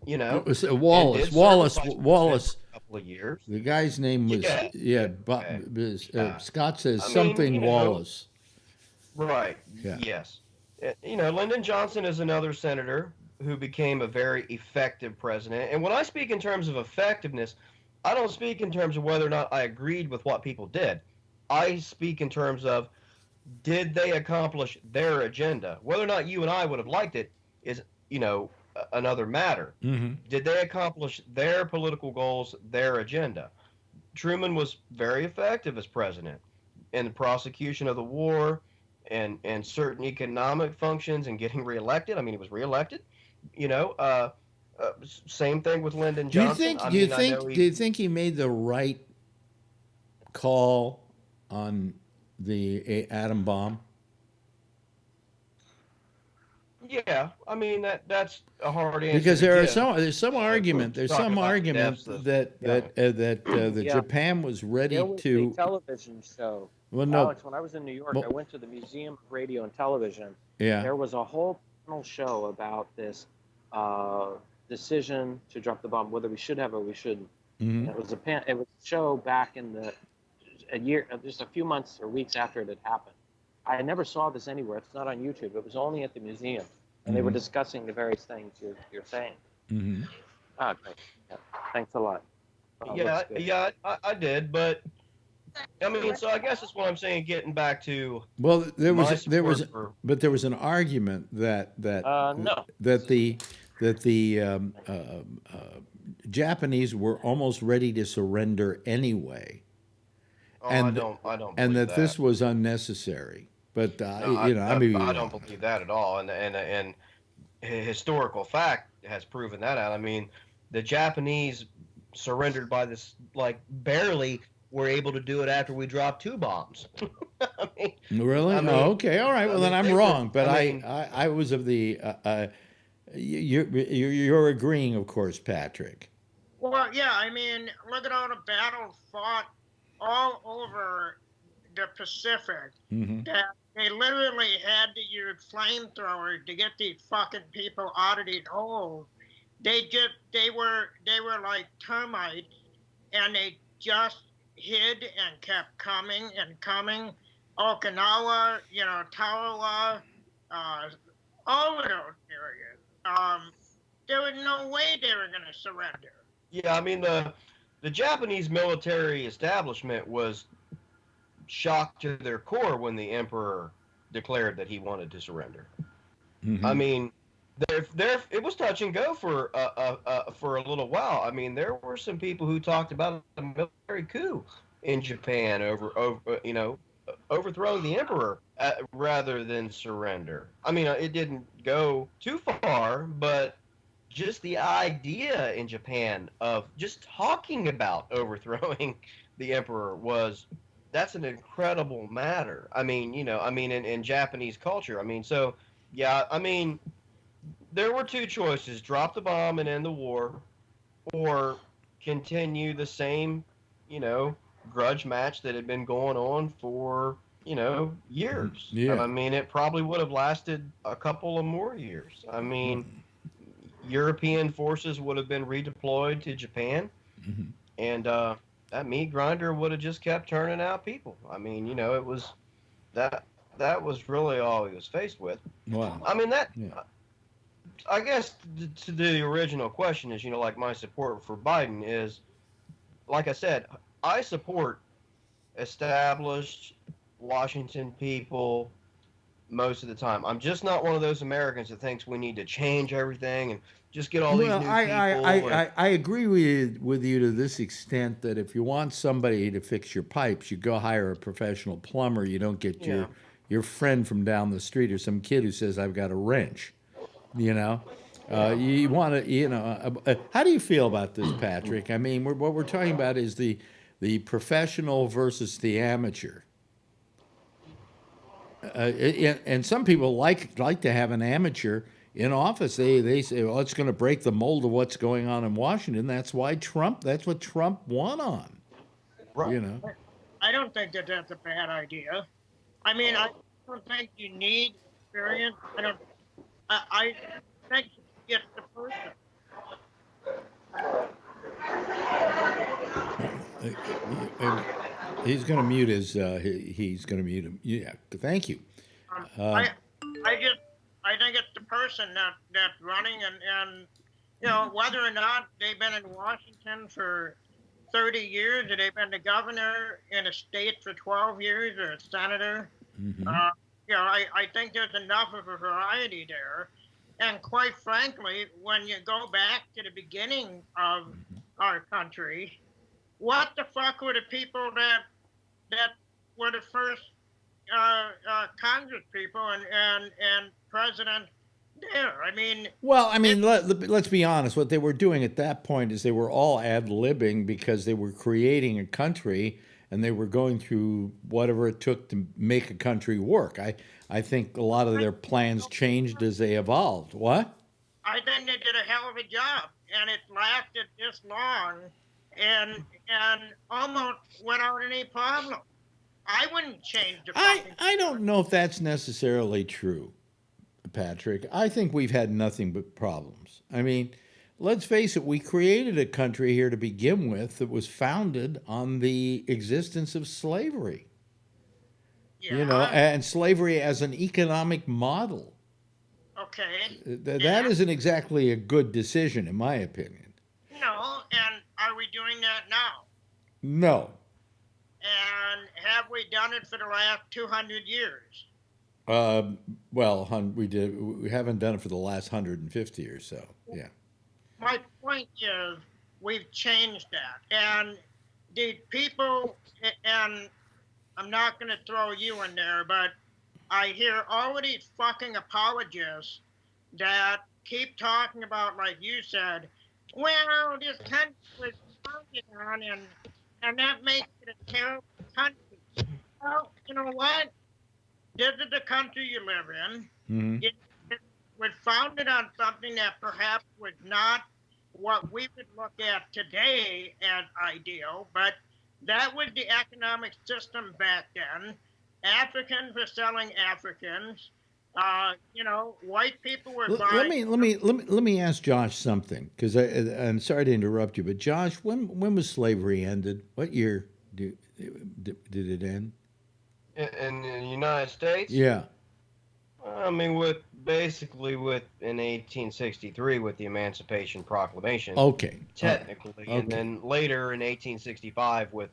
It was
and
Wallace.
did serve
Wallace.
as vice president
Wallace.
for a couple of years.
The guy's name was Scott says
I mean,
something Wallace.
Right.
Yeah.
Yes. Lyndon Johnson is another senator who became a very effective president. And when I speak in terms of effectiveness, I don't speak in terms of whether or not I agreed with what people did. I speak in terms of did they accomplish their agenda? Whether or not you and I would have liked it is, another matter.
Mm-hmm.
Did they accomplish their political goals, their agenda? Truman was very effective as president in the prosecution of the war and certain economic functions and getting reelected. I mean, he was reelected. Same thing with Lyndon Johnson.
Do you think he made the right call on the atom bomb?
Yeah, I mean that's a hard answer.
Because
to
there's
give.
some argument
Talking about the depths of-
that
Yeah.
Japan was ready
There was
to.
a television show.
Well, no,
Alex, when I was in New York,
Well-
I went to the Museum of Radio and Television.
yeah,
There was a whole panel show about this decision to drop the bomb, whether we should have or we shouldn't.
mhm.
And it was a show back in just a few months or weeks after it had happened. I never saw this anywhere. It's not on YouTube. It was only at the museum, and they were discussing the various things you're saying.
Mhm.
Ah, great. Yeah. Thanks a lot. Looks good.
I did, but I mean, so I guess that's what I'm saying. Getting back to
Well, there
my
was
support for-
but there was an argument that
No.
the Japanese were almost ready to surrender anyway,
Oh,
and-
I don't
and
believe
that this was unnecessary. But
No,
I mean,
I don't believe that at all, and historical fact has proven that out. I mean, the Japanese surrendered by this, like, barely were able to do it after we dropped 2 bombs. I mean,
really?
I mean-
okay, all right. Well, then I'm
they were-
wrong. But
I mean-
I was of the. You're agreeing, of course, Patrick.
Well, yeah, I mean, look at all the battles fought all over the Pacific
Hmm.
that they literally had to use flamethrowers to get these fucking people out of these holes. They were like termites, and they just hid and kept coming and coming. Okinawa, Tarawa, all of those areas. There was no way they were going to surrender.
yeah, I mean, the Japanese military establishment was shocked to their core when the emperor declared that he wanted to surrender.
Mhm.
I mean, it was touch and go for a little while. I mean, there were some people who talked about a military coup in Japan over overthrow the emperor rather than surrender. I mean, it didn't go too far, but just the idea in Japan of just talking about overthrowing the emperor that's an incredible matter. I mean, in Japanese culture. I mean, so yeah, I mean, there were two choices: drop the bomb and end the war, or continue the same, you know, grudge match that had been going on for, years.
Yeah.
I mean, it probably would have lasted a couple of more years. I mean, European forces would have been redeployed to Japan, and that meat grinder would have just kept turning out people. I mean, it was that was really all he was faced with.
Wow.
I mean,
Yeah.
I guess to the original question is, like my support for Biden is, like I said, I support established Washington people most of the time. I'm just not one of those Americans that thinks we need to change everything and just get all these new people.
I agree with you to this extent that if you want somebody to fix your pipes, you go hire a professional plumber. You don't get your friend from down the street or some kid who says, I've got a wrench. You want to, how do you feel about this, Patrick? I mean, what we're talking about is the professional versus the amateur. And some people like to have an amateur in office. They say, well, it's going to break the mold of what's going on in Washington. That's what Trump won on.
Right.
I don't think that that's a bad idea. I mean, I don't think you need experience. I think you get the person.
He's going to mute his. He's going to mute him. Yeah. Thank you.
I think it's the person that's running, and whether or not they've been in Washington for 30 years, or they've been the governor in a state for 12 years, or a senator. I think there's enough of a variety there. And quite frankly, when you go back to the beginning of our country, what the fuck were the people that were the first Congress people and president there? I mean,
let's be honest. What they were doing at that point is they were all ad-libbing because they were creating a country and they were going through whatever it took to make a country work. I think a lot of their plans changed as they evolved. What?
I think they did a hell of a job, and it lasted this long, and almost without any problem. I wouldn't change the.
I don't know if that's necessarily true, Patrick. I think we've had nothing but problems. I mean, let's face it, we created a country here to begin with that was founded on the existence of slavery.
Yeah.
And slavery as an economic model.
Okay.
That isn't exactly a good decision, in my opinion.
No, and are we doing that now?
No.
And have we done it for the last 200 years?
We haven't done it for the last 150 or so. Yeah.
My point is, we've changed that, and the people, and I'm not going to throw you in there, but I hear all of these fucking apologists that keep talking about, like you said, well, this country was founded on, and that makes it a terrible country. Well, you know what? This is the country you live in. It was founded on something that perhaps was not what we would look at today as ideal, but that was the economic system back then. Africans were selling Africans. White people were buying.
Let me ask Josh something, because I'm sorry to interrupt you, but Josh, when was slavery ended? What year did it end?
In the United States?
Yeah.
I mean, in 1863 with the Emancipation Proclamation.
Okay.
Technically,
Okay.
And then later in 1865 with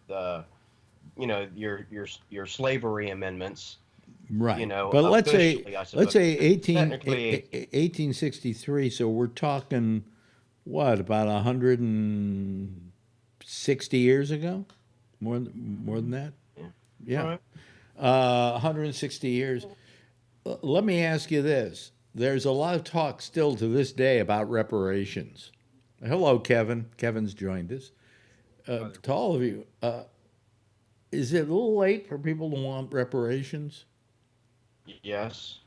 your slavery amendments.
Right. But let's say 1863. So we're talking what, about 160 years ago? More than that?
Yeah.
Yeah.
Right.
160 years. Let me ask you this. There's a lot of talk still to this day about reparations. Hello, Kevin. Kevin's joined us. To all of you, is it a little late for people to want reparations?
Yes.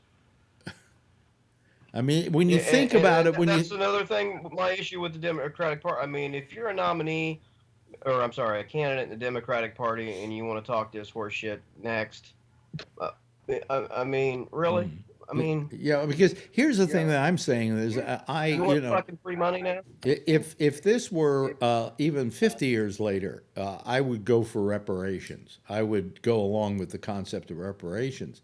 I mean, when you
Yeah,
think about it,
that's another thing. My issue with the Democratic Party. I mean, if you're a nominee, or I'm sorry, a candidate in the Democratic Party, and you want to talk this horse shit next, uh, I mean, really? I mean,
yeah, because here's the thing that I'm saying is,
you want fucking free money now?
if this were even 50 years later, I would go for reparations. I would go along with the concept of reparations.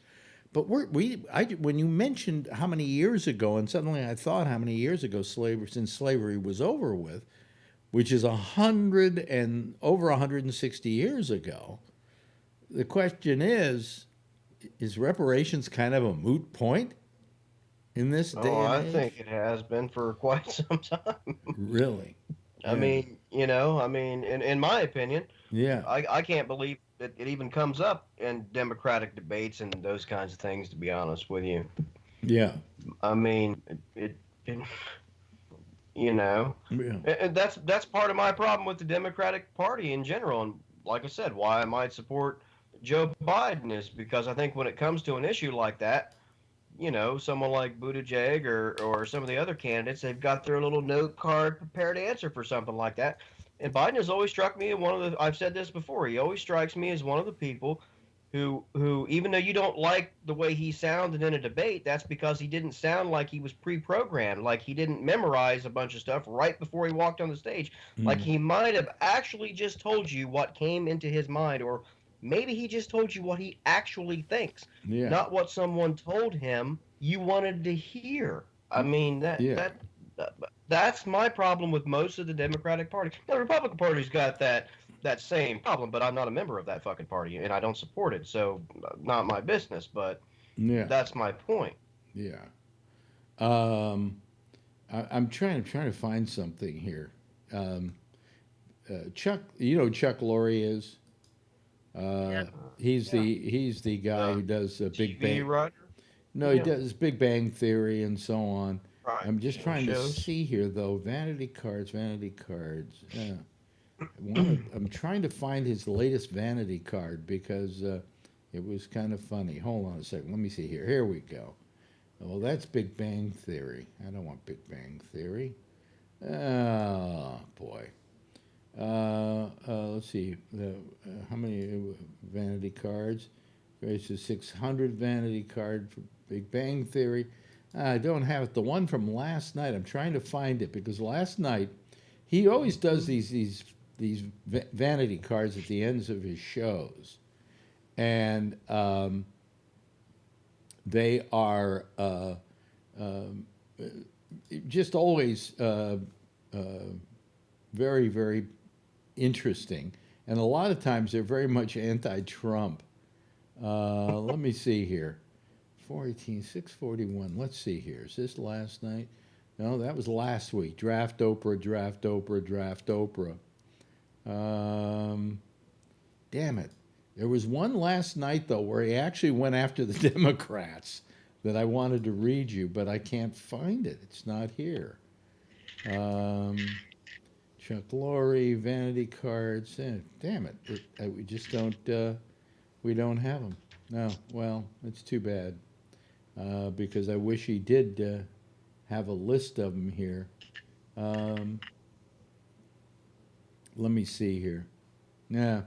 But when you mentioned how many years ago, and suddenly I thought how many years ago since slavery was over with, which is over 160 years ago. The question is reparations kind of a moot point in this day and age?
I think it has been for quite some time.
Really?
I mean, in my opinion,
yeah,
I can't believe that it even comes up in Democratic debates and those kinds of things, to be honest with you.
Yeah.
I mean, and that's part of my problem with the Democratic Party in general. And like I said, why I might support Joe Biden is because I think when it comes to an issue like that, someone like Buttigieg or some of the other candidates, they've got their little note card prepared to answer for something like that. And Biden has always struck me as I've said this before, he always strikes me as one of the people who even though you don't like the way he sounded in a debate, that's because he didn't sound like he was pre-programmed, like he didn't memorize a bunch of stuff right before he walked on the stage. Like he might have actually just told you what came into his mind, or maybe he just told you what he actually thinks, not what someone told him you wanted to hear. I mean, that's my problem with most of the Democratic Party. Now, the Republican Party's got that same problem, but I'm not a member of that fucking party, and I don't support it, so not my business, but that's my point.
Yeah. I'm trying to find something here. Chuck, Chuck Lorre is? He's the guy who does Big Bang.
Writer?
No, he does Big Bang Theory and so on.
Right.
I'm just trying to see here, though. Vanity cards. I'm trying to find his latest vanity card because it was kind of funny. Hold on a second. Let me see here. Here we go. Well, that's Big Bang Theory. I don't want Big Bang Theory. Oh, boy. Let's see. How many vanity cards? There's a 600 vanity card for Big Bang Theory. I don't have it. The one from last night. I'm trying to find it because last night he always does these vanity cards at the ends of his shows, and they are just always very, very interesting, and a lot of times they're very much anti-Trump. Let me see here. 418, 641. Let's see here. Is this last night? No, that was last week. Draft Oprah, draft Oprah, draft Oprah. Damn it. There was one last night, though, where he actually went after the Democrats that I wanted to read you, but I can't find it. It's not here. Chuck Lorre, vanity cards. Damn it. We just don't, we don't have them. No, well, it's too bad. Because I wish he did have a list of them here. Let me see here. Yeah,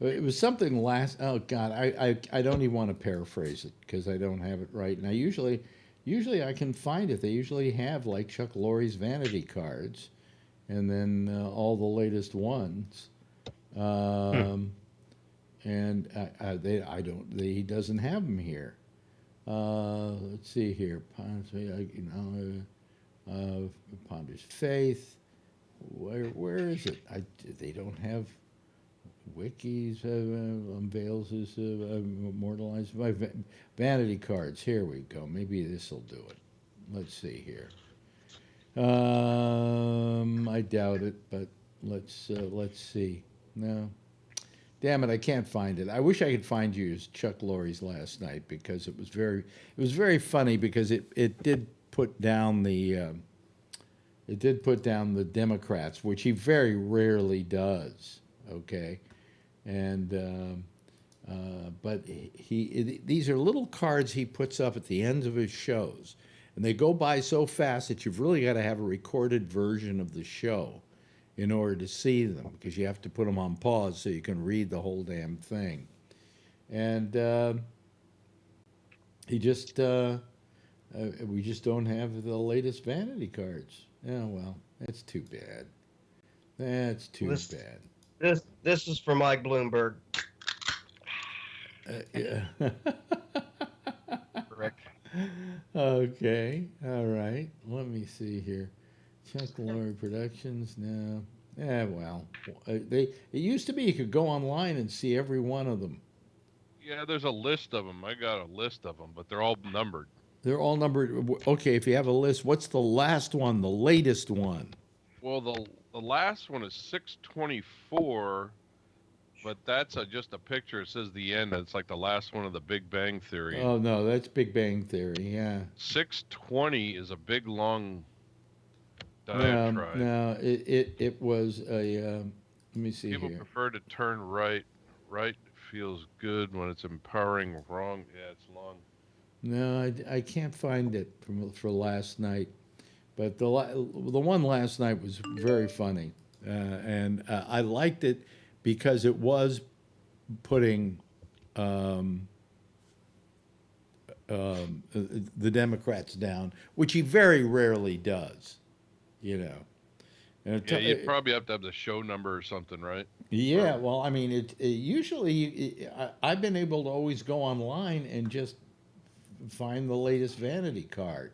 it was something last. Oh God, I don't even want to paraphrase it because I don't have it right. Now usually I can find it. They usually have like Chuck Lorre's vanity cards, and then all the latest ones. And he doesn't have them here. Let's see here. Ponder's Faith. Where is it? They don't have wikis. Unveils his immortalized by vanity cards. Here we go. Maybe this will do it. Let's see here. I doubt it, but let's see. No. Damn it, I can't find it. I wish I could find you as Chuck Lorre's last night because it was very funny because it did put down the Democrats, which he very rarely does. Okay, and but these are little cards he puts up at the ends of his shows, and they go by so fast that you've really got to have a recorded version of the show in order to see them, because you have to put them on pause so you can read the whole damn thing. And we just don't have the latest vanity cards. Oh well, that's too bad. That's too bad.
This is for Mike Bloomberg.
Yeah.
Correct.
Okay. All right. Let me see here. Chuck Lorre Productions. No. Yeah. Well, it used to be you could go online and see every one of them.
Yeah, there's a list of them. I got a list of them, but they're all numbered.
They're all numbered. Okay. If you have a list, what's the last one? The latest one?
Well, the last one is 624, but that's just a picture. It says the end. It's like the last one of the Big Bang Theory.
Oh no, that's Big Bang Theory. Yeah.
620 is a big long diatribe.
No, it was a. Let me see
People
here.
prefer to turn right. Right feels good when it's empowering. Wrong, yeah, it's long.
No, I can't find it for last night, but the one last night was very funny, and I liked it because it was putting the Democrats down, which he very rarely does, you know. And
Yeah, you'd probably have to have the show number or something, right?
Yeah, well, I mean, usually I've been able to always go online and just find the latest vanity card.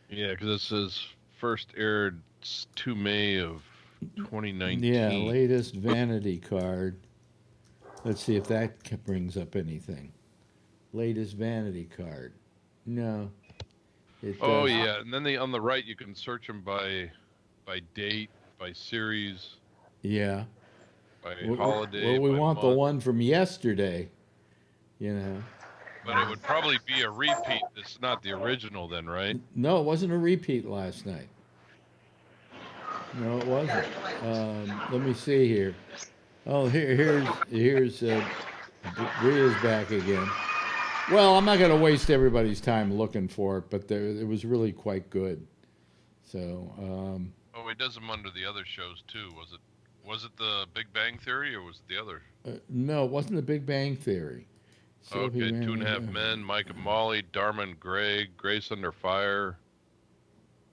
Yeah, because this is first aired 2 May of 2019.
Yeah, latest vanity card. Let's see if that brings up anything. Latest vanity card. No.
Oh yeah, and then on the right you can search them by date, by series.
Yeah.
By holiday.
Well, we
by
want
month.
the one from yesterday, you know.
But it would probably be a repeat. It's not the original then, right?
No, it wasn't a repeat last night. No, it wasn't. Let me see here. Oh, here's Rhea's back again. Well, I'm not going to waste everybody's time looking for it, but it was really quite good. So.
Oh, he does them under the other shows too. Was it the Big Bang Theory or was it the other?
No, it wasn't the Big Bang Theory.
Okay, 2.5 Men, Mike and Molly, Dharma and Greg, Grace Under Fire.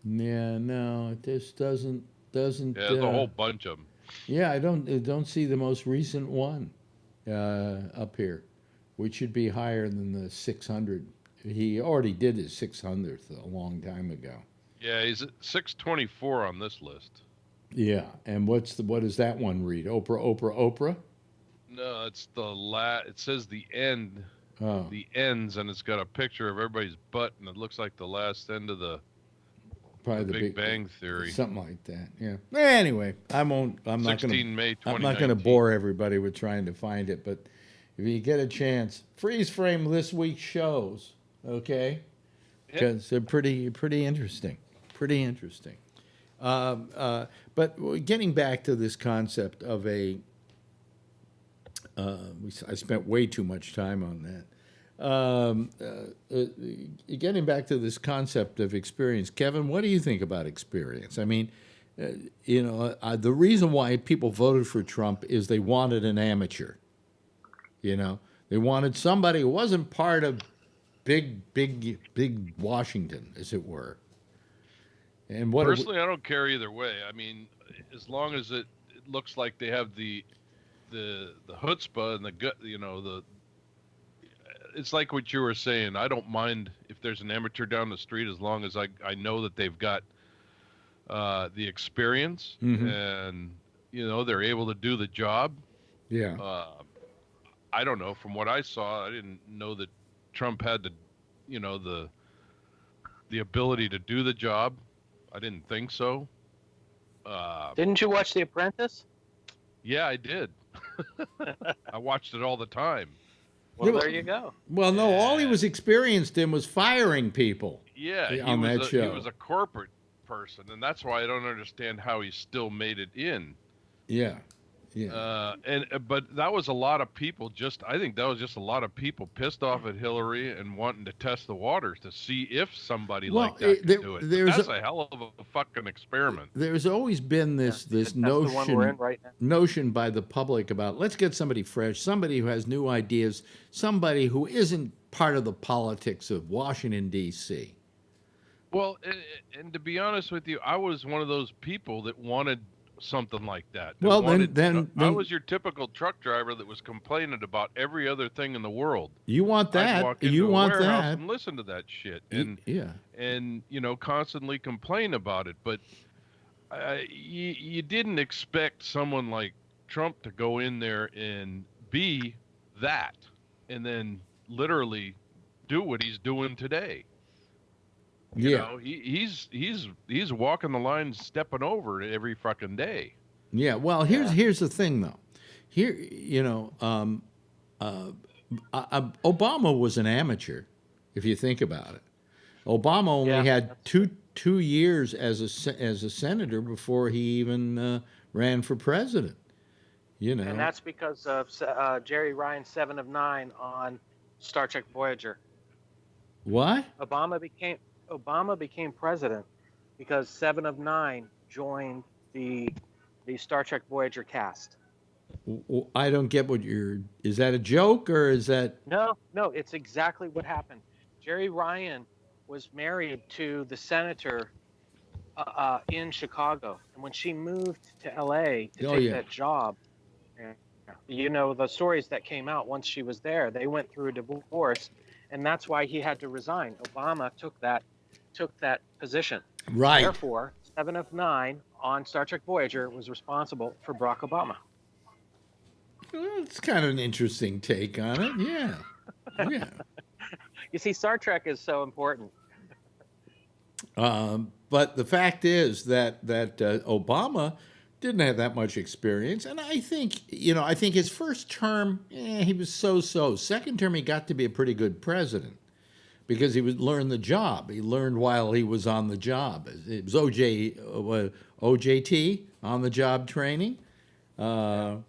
Yeah, no, it just doesn't.
Yeah, there's a whole bunch of them.
Yeah, I don't see the most recent one up here, which should be higher than the 600. He already did his 600th a long time ago.
Yeah, he's at 624 on this list.
Yeah, and what does that one read? Oprah?
No, it's it says the end.
Oh.
The ends, and it's got a picture of everybody's butt, and it looks like the last end of the Big Bang Theory.
Something like that. Yeah. Anyway, I'm not going
May 2019.
I'm not going to bore everybody with trying to find it, but if you get a chance, freeze frame this week's shows, okay? Because they're pretty interesting. Pretty interesting. But getting back to this concept of I spent way too much time on that. Getting back to this concept of experience, Kevin, what do you think about experience? I mean, the reason why people voted for Trump is they wanted an amateur. You know, they wanted somebody who wasn't part of big Washington, as it were. And
personally, I don't care either way. I mean, as long as it looks like they have the chutzpah and the gut, it's like what you were saying. I don't mind if there's an amateur down the street as long as I know that they've got the experience and they're able to do the job.
Yeah.
I don't know. From what I saw, I didn't know that Trump had the ability to do the job. I didn't think so.
Didn't you watch The Apprentice?
Yeah, I did. I watched it all the time.
Well, there you go.
Well, no, all he
Yeah.
was experienced in was firing people.
Yeah,
On that show.
he was a corporate person, and that's why I don't understand how he still made it in.
Yeah. Yeah.
But that was a lot of people. I think that was just a lot of people pissed off at Hillary and wanting to test the waters to see if somebody like that could do it. That's a hell of a fucking experiment.
There's always been this
That's the one we're in right now.
notion by the public about let's get somebody fresh, somebody who has new ideas, somebody who isn't part of the politics of Washington D.C.
Well, and to be honest with you, I was one of those people that wanted something like that.
Well, then
I was your typical truck driver that was complaining about every other thing in the world.
You want that?
I'd walk into
You
a
want
warehouse
that?
and listen to that shit, and
Yeah.
and constantly complain about it. But you didn't expect someone like Trump to go in there and be that, and then literally do what he's doing today. You know, he's walking the line, stepping over it every fucking day.
Yeah. Well, here's the thing, though. Here, Obama was an amateur, if you think about it. Obama only had two years as a senator before he even ran for president.
And that's because of Jerry Ryan's 7 of 9 on Star Trek Voyager.
What?
Obama became president because 7 of 9 joined the Star Trek Voyager cast.
I don't get what is that a joke or is that?
No, it's exactly what happened. Jerry Ryan was married to the senator in Chicago. And when she moved to LA to take that job, the stories that came out once she was there, they went through a divorce, and that's why he had to resign. Obama took that position.
Right.
Therefore, 7 of 9 on Star Trek Voyager was responsible for Barack Obama.
Well, it's kind of an interesting take on it. Yeah. Yeah.
You see, Star Trek is so important.
But the fact is that Obama didn't have that much experience, and I think his first term he was so. Second term he got to be a pretty good president because he would learn the job. He learned while he was on the job. It was OJT, on the job training. And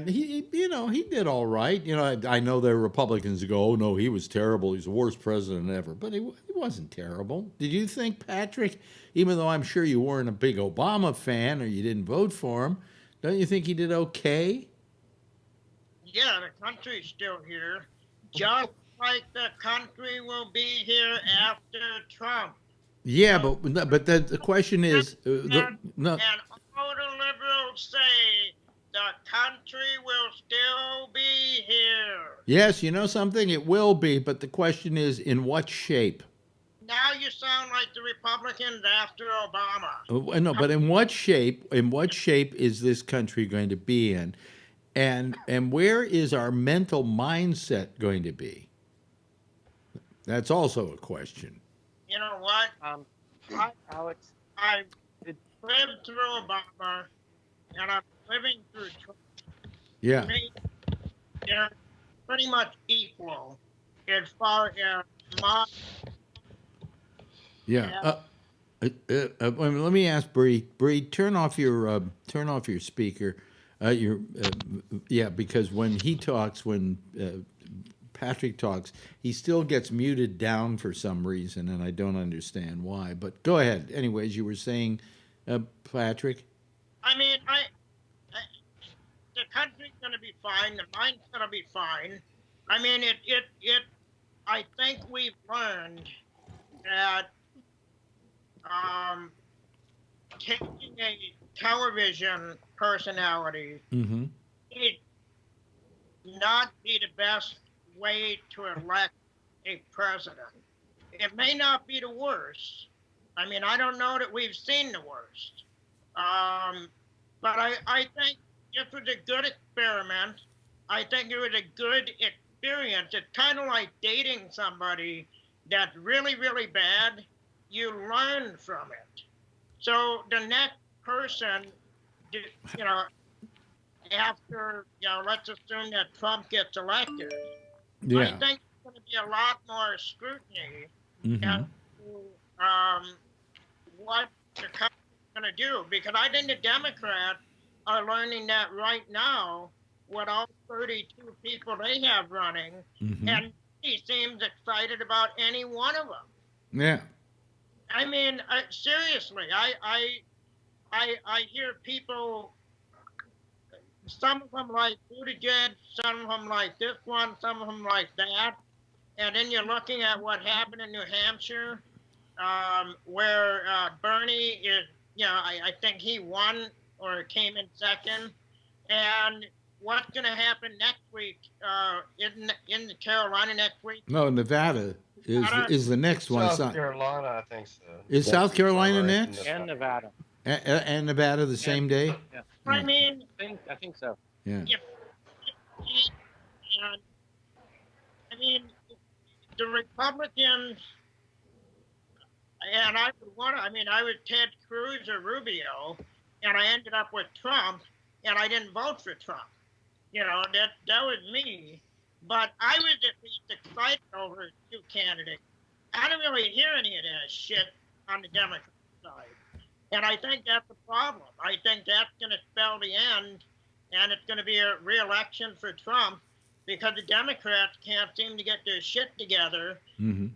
he did all right. I know there are Republicans who go, oh no, he was terrible. He's the worst president ever. But he wasn't terrible. Did you think, Patrick, even though I'm sure you weren't a big Obama fan or you didn't vote for him, don't you think he did okay?
Yeah, the country's still here. Just like the country will be here after Trump.
Yeah, but the question is...
And all the liberals say the country will still be here.
Yes, you know something? It will be, but the question is, in what shape?
Now you sound like the Republicans after Obama.
No, but in what shape is this country going to be in? And where is our mental mindset going to be? That's also a question.
You know what?
Alex,
I lived through Obama, and I'm living through Trump.
Yeah.
They're pretty much equal as far as my...
Yeah. Let me ask Bree. Bree, turn off your speaker. Because when he talks, when Patrick talks, he still gets muted down for some reason, and I don't understand why. But go ahead. Anyways, you were saying, Patrick.
I mean, the country's going to be fine. The mind's going to be fine. I mean, I think we've learned that taking a television personality would not be the best way to elect a president. It may not be the worst. I mean, I don't know that we've seen the worst. But I think it was a good experiment. I think it was a good experience. It's kind of like dating somebody that's really, really bad. You learn from it. So the next person, after, let's assume that Trump gets elected.
Yeah.
I think there's going to be a lot more scrutiny as to what the country's going to do, because I think the Democrats are learning that right now with all 32 people they have running, and he seems excited about any one of them.
Yeah.
I mean, seriously, I hear people, some of them like Buttigieg, some of them like this one, some of them like that, and then you're looking at what happened in New Hampshire, where Bernie is, I think he won or came in second, and what's going to happen next week in Carolina next week?
No, Nevada is the next one.
South Carolina, I think so.
Is South Carolina next?
And Nevada.
And Nevada the same day?
Yeah.
I mean,
I think so.
Yeah.
I mean, the Republicans, and I was Ted Cruz or Rubio, and I ended up with Trump, and I didn't vote for Trump. That was me. But I was at least excited over two candidates. I didn't really hear any of that shit on the Democrat side. And I think that's the problem. I think that's going to spell the end, and it's going to be a re-election for Trump because the Democrats can't seem to get their shit together. When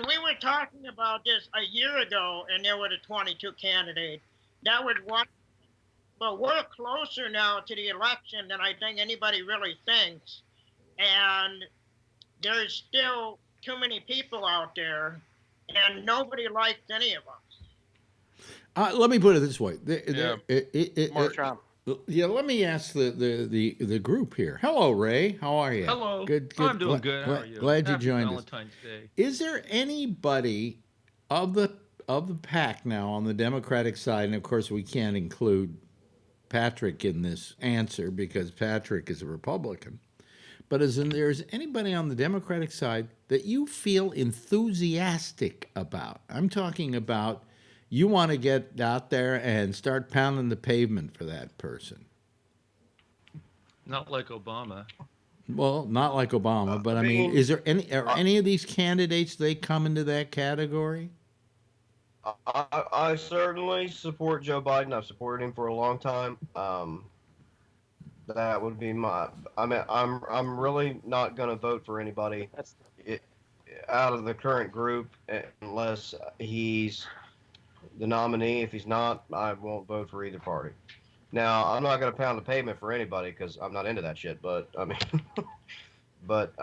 we were talking about this a year ago, and there were the 22 candidates, that was one. But we're closer now to the election than I think anybody really thinks. And there's still too many people out there, and nobody likes any of them.
Let me put it this way.
More Trump.
Yeah, let me ask the group here. Hello, Ray. How are you?
Hello.
Good.
I'm doing good. How are you?
Glad you
Happy
joined
Valentine's
us.
Day.
Is there anybody of the pack now on the Democratic side, and of course we can't include Patrick in this answer because Patrick is a Republican, but there's anybody on the Democratic side that you feel enthusiastic about? I'm talking about you want to get out there and start pounding the pavement for that person.
Not like Obama.
Well, not like Obama, but I mean, are any of these candidates, they come into that category?
I certainly support Joe Biden. I've supported him for a long time. That would be I'm really not going to vote for anybody out of the current group unless he's the nominee. If he's not, I won't vote for either party. Now, I'm not going to pound the pavement for anybody because I'm not into that shit. But I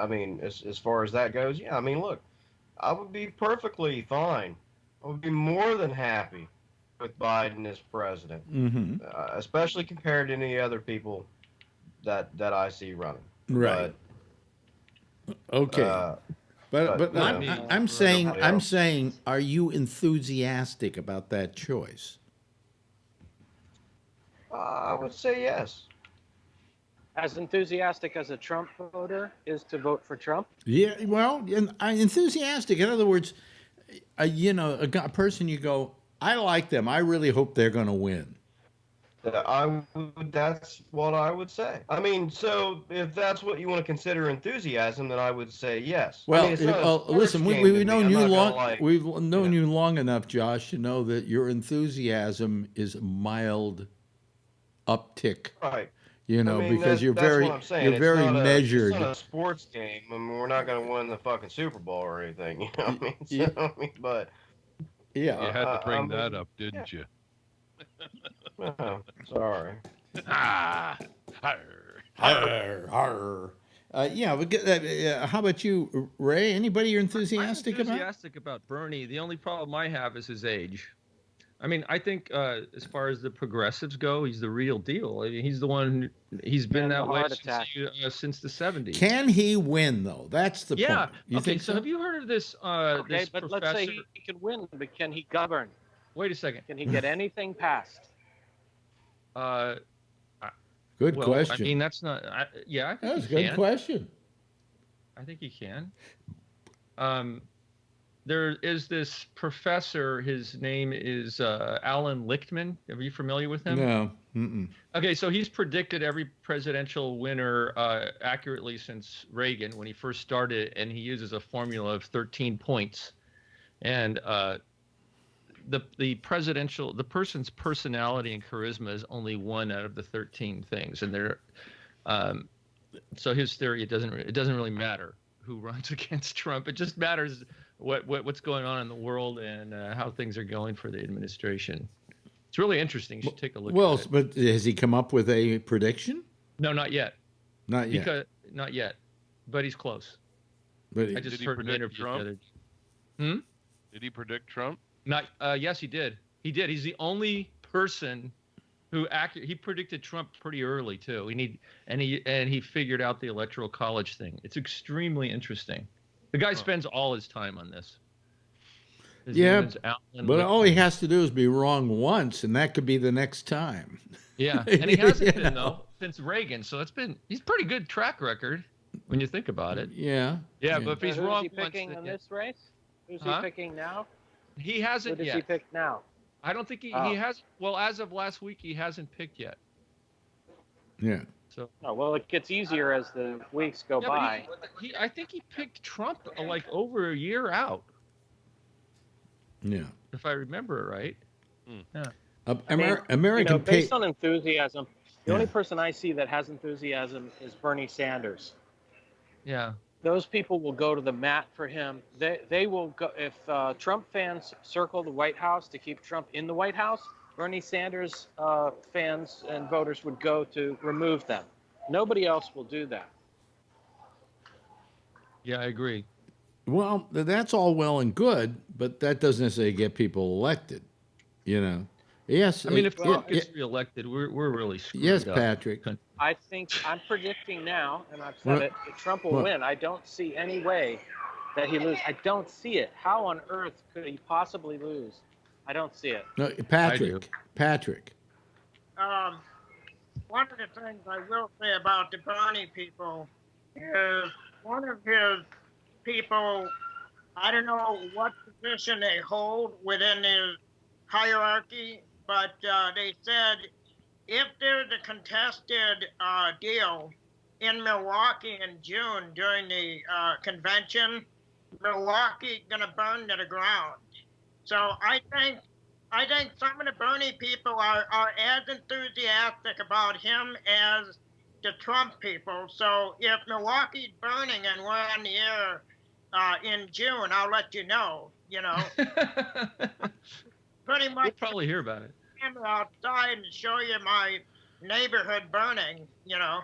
mean, as far as that goes, yeah. I mean, look, I would be perfectly fine. I would be more than happy with Biden as president, especially compared to any other people that I see running.
Right. Okay. But I'm saying, are you enthusiastic about that choice?
I would say yes.
As enthusiastic as a Trump voter is to vote for Trump?
Yeah, well, enthusiastic. In other words, a person you go, I like them. I really hope they're going to win.
That's what I would say. I mean, so if that's what you want to consider enthusiasm, then I would say yes.
Well,
I mean,
listen, we've known you long. We've known you long enough, Josh, to know that your enthusiasm is a mild uptick.
Right.
Because you're very measured.
It's not a sports game. I mean, we're not going to win the fucking Super Bowl or anything. You know what I mean? So, but
yeah,
you had to bring that up, didn't you?
Oh, sorry.
Arr.
How about you, Ray? Anybody you're enthusiastic about?
I'm enthusiastic about Bernie. The only problem I have is his age. I mean, I think as far as the progressives go, he's the real deal. I mean, he's the one. He's been that way since the 70s.
Can he win though? That's the point. You think
so? Have you heard of this?
Okay, but let's say he can win, but can he govern?
Wait a second.
Can he get anything passed?
Good question.
I mean, that's not. I think
that's a good question.
I think he can. there is this professor. His name is Alan Lichtman. Are you familiar with him?
No. Mm-mm.
Okay, so he's predicted every presidential winner accurately since Reagan when he first started, and he uses a formula of 13 points. And the person's personality and charisma is only one out of the 13 things, and they're so his theory, it doesn't really matter who runs against Trump. It just matters what's going on in the world and how things are going for the administration. It's really interesting. You should take a look at it.
But has he come up with a prediction?
No, not yet.
Not yet.
Not yet. But he's close.
But
I just heard an interview the other day.
Did he predict Trump?
Not. Yes, he did. He did. He's the only person who he predicted Trump pretty early too. He figured out the electoral college thing. It's extremely interesting. The guy spends all his time on this. His name is Alan
but
Lichtman.
all he has to do is be wrong once, and that could be the next time.
Yeah, and he hasn't been though since Reagan. So he's pretty good track record when you think about it.
Yeah.
Yeah, but if he's wrong
who's he picking
once,
in this race? Who's he picking now?
He hasn't
Who does
yet.
he pick now?
I don't think he has. Well, as of last week, he hasn't picked yet.
Yeah.
So.
Oh, well, it gets easier as the weeks go by.
I think he picked Trump like over a year out.
Yeah.
If I remember right. Yeah.
American
based on enthusiasm, the only person I see that has enthusiasm is Bernie Sanders.
Yeah.
Those people will go to the mat for him. They will go if Trump fans circle the White House to keep Trump in the White House. Bernie Sanders fans and voters would go to remove them. Nobody else will do that.
Yeah, I agree.
Well, that's all well and good, but that doesn't necessarily get people elected. You know. Yes.
I mean, if Trump gets reelected, we're really screwed
yes,
up.
Patrick.
I think I'm predicting now, and I've said it, that Trump will win. I don't see any way that he loses. I don't see it. How on earth could he possibly lose? I don't see it.
No, Patrick.
One of the things I will say about the Bernie people is one of his people, I don't know what position they hold within his hierarchy, but they said if there's a contested deal in Milwaukee in June during the convention, Milwaukee gonna burn to the ground. So I think some of the Bernie people are as enthusiastic about him as the Trump people. So if Milwaukee's burning and we're on the air in June, I'll let you know. You know, pretty much.
We'll probably hear about it.
Camera outside and show you my neighborhood burning. You know.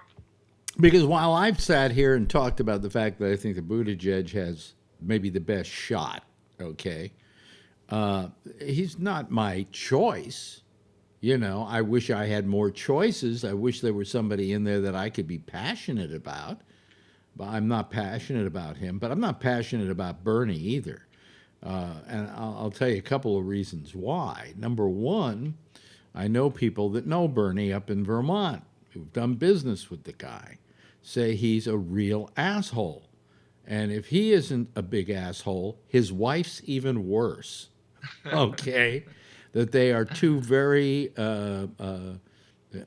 Because while I've sat here and talked about the fact that I think the Buttigieg has maybe the best shot, okay, he's not my choice. You know, I wish I had more choices. I wish there was somebody in there that I could be passionate about. But I'm not passionate about him. But I'm not passionate about Bernie either. And I'll tell you a couple of reasons why. Number one, I know people that know Bernie up in Vermont who've done business with the guy, say he's a real asshole. And if he isn't a big asshole, his wife's even worse. Okay? That they are two very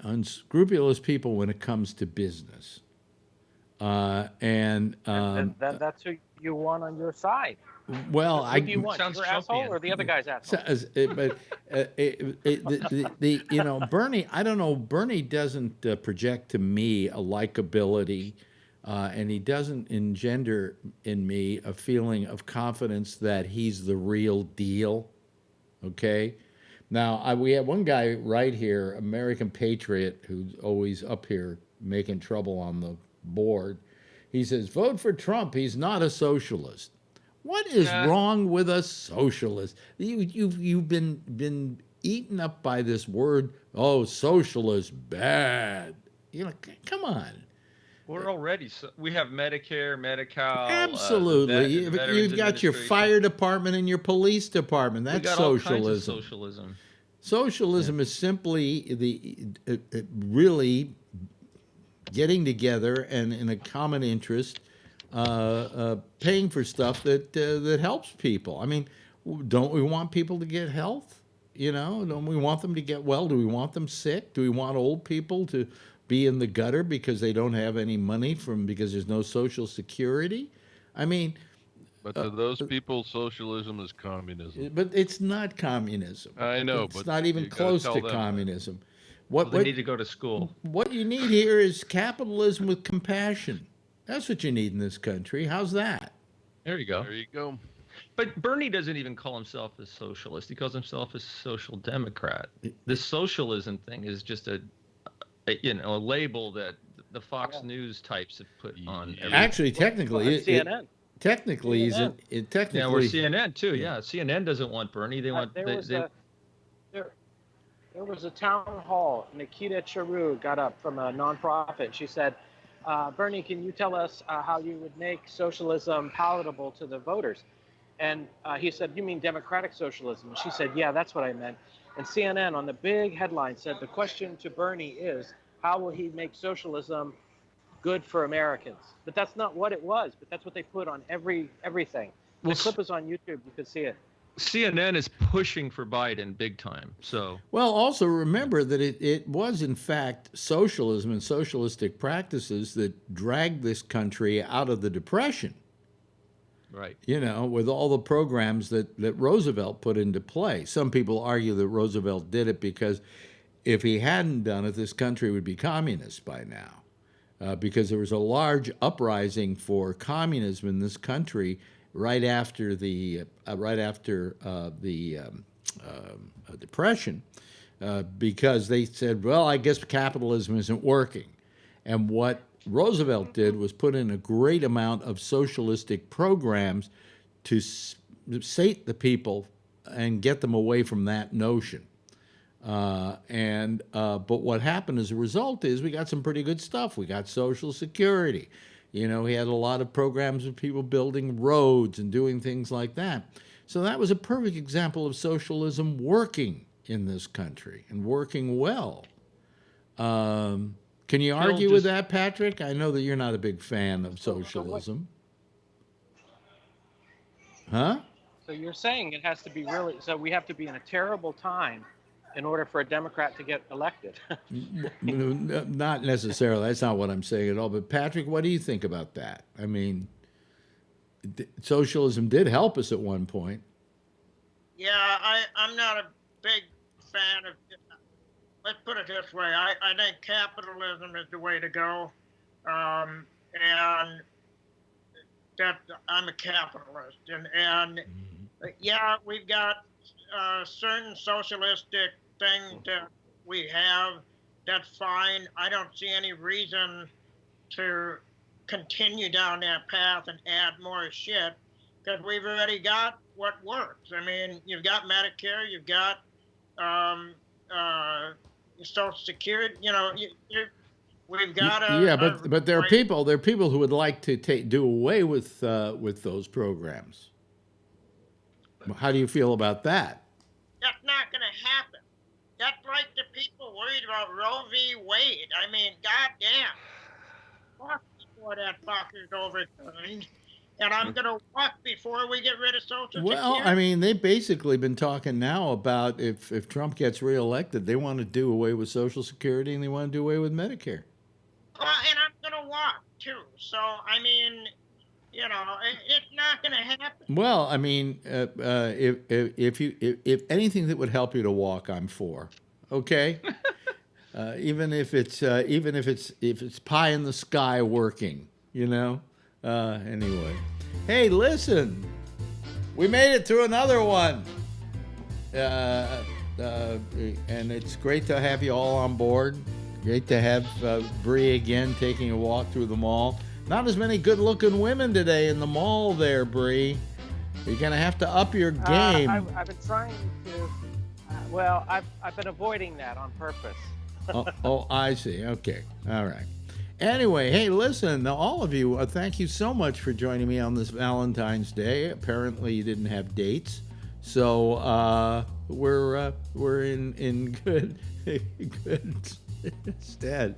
unscrupulous people when it comes to business.
And that's who you want on your side.
Well,
who do you want? Your asshole or the other guy's asshole?
But you know, Bernie, I don't know. Bernie doesn't project to me a likability, and he doesn't engender in me a feeling of confidence that he's the real deal. Okay. Now, we have one guy right here, American Patriot, who's always up here making trouble on the board. He says, vote for Trump. He's not a socialist. What is wrong with a socialist? You've been eaten up by this word, socialist, bad. You know, come on.
We're already, we have Medicare, Medi-Cal.
Absolutely. You've got your fire department and your police department. That's socialism.
Socialism.
Socialism is simply really getting together and in a common interest paying for stuff that helps people. I mean, don't we want people to get health? You know, don't we want them to get well? Do we want them sick? Do we want old people to be in the gutter because they don't have any money because there's no social security? I mean,
but to those people, socialism is communism.
But it's not communism.
I know,
it's
but
not even close to communism. What
they need to go to school.
What you need here is capitalism with compassion. That's what you need in this country. How's that?
There you go.
There you go.
But Bernie doesn't even call himself a socialist. He calls himself a social democrat. This socialism thing is just a label that the Fox News types have put on everything.
Actually, technically,
CNN.
Technically,
CNN.
Yeah, we're CNN too. Yeah, CNN doesn't want Bernie. They want.
There was a town hall. Nikita Charu got up from a nonprofit. She said, "Bernie, can you tell us how you would make socialism palatable to the voters?" And he said, "You mean democratic socialism?" And she said, "Yeah, that's what I meant." And CNN on the big headline said, "The question to Bernie is, how will he make socialism good for Americans?" But that's not what it was, but that's what they put on everything. The clip is on YouTube. You could see it.
CNN is pushing for Biden big time. So
well, also remember that it was in fact socialism and socialistic practices that dragged this country out of the Depression.
Right.
You know, with all the programs that Roosevelt put into play. Some people argue that Roosevelt did it because if he hadn't done it, this country would be communist by now. Because there was a large uprising for communism in this country right after the Depression, because they said, well, I guess capitalism isn't working. And what Roosevelt did was put in a great amount of socialistic programs to sate the people and get them away from that notion. But what happened as a result is we got some pretty good stuff. We got Social Security. You know, he had a lot of programs of people building roads and doing things like that. So that was a perfect example of socialism working in this country and working well. Can you argue with that, Patrick? I know that you're not a big fan of socialism. Huh?
So you're saying it has to be really, so we have to be in a terrible time in order for a Democrat to get elected.
Not necessarily. That's not what I'm saying at all. But Patrick, what do you think about that? I mean, socialism did help us at one point.
Yeah, I'm not a big fan of, let's put it this way. I think capitalism is the way to go. And that I'm a capitalist. And yeah, we've got certain socialistic things that we have. That's fine. I don't see any reason to continue down that path and add more shit because we've already got what works. I mean, you've got Medicare, you've got Social Security. You know, we've got
but there are people who would like to do away with those programs. How do you feel about that?
That's not going to happen. That's like the people worried about Roe v. Wade. I mean, goddamn. Fuck before that fucker's overturned. And I'm going to walk before we get rid of Social Security.
Well, I mean, they've basically been talking now about if Trump gets reelected, they want to do away with Social Security and they want to do away with Medicare.
And I'm going to walk, too. So, I mean, you know, it's not going to happen.
Well, I mean, if anything that would help you to walk, I'm for. Okay, even if it's pie in the sky working, you know. Anyway, hey, listen, we made it through another one, and it's great to have you all on board. Great to have Bree again taking a walk through the mall. Not as many good-looking women today in the mall there, Bree. You're going to have to up your game.
I've been trying to, well, I've been avoiding that on purpose.
oh, I see. Okay. All right. Anyway, hey, listen, all of you, thank you so much for joining me on this Valentine's Day. Apparently you didn't have dates, so we're in good instead.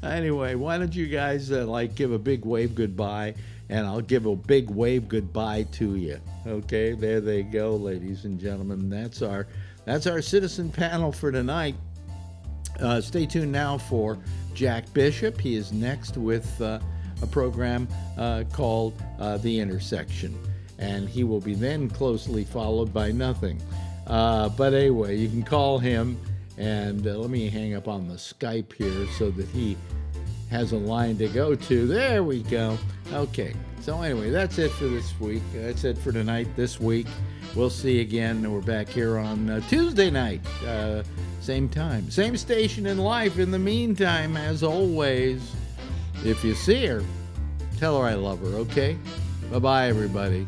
Anyway, why don't you guys give a big wave goodbye, and I'll give a big wave goodbye to you. Okay, there they go, ladies and gentlemen. That's our citizen panel for tonight. Stay tuned now for Jack Bishop. He is next with a program called The Intersection, and he will be then closely followed by Nothing. But anyway, you can call him, and let me hang up on the Skype here so that he has a line to go to. There we go. Okay, so anyway, that's it for this week. That's it for tonight, this week. We'll see you again. We're back here on Tuesday night, same time, same station in life. In the meantime, as always, if you see her, tell her I love her, okay? Bye-bye, everybody.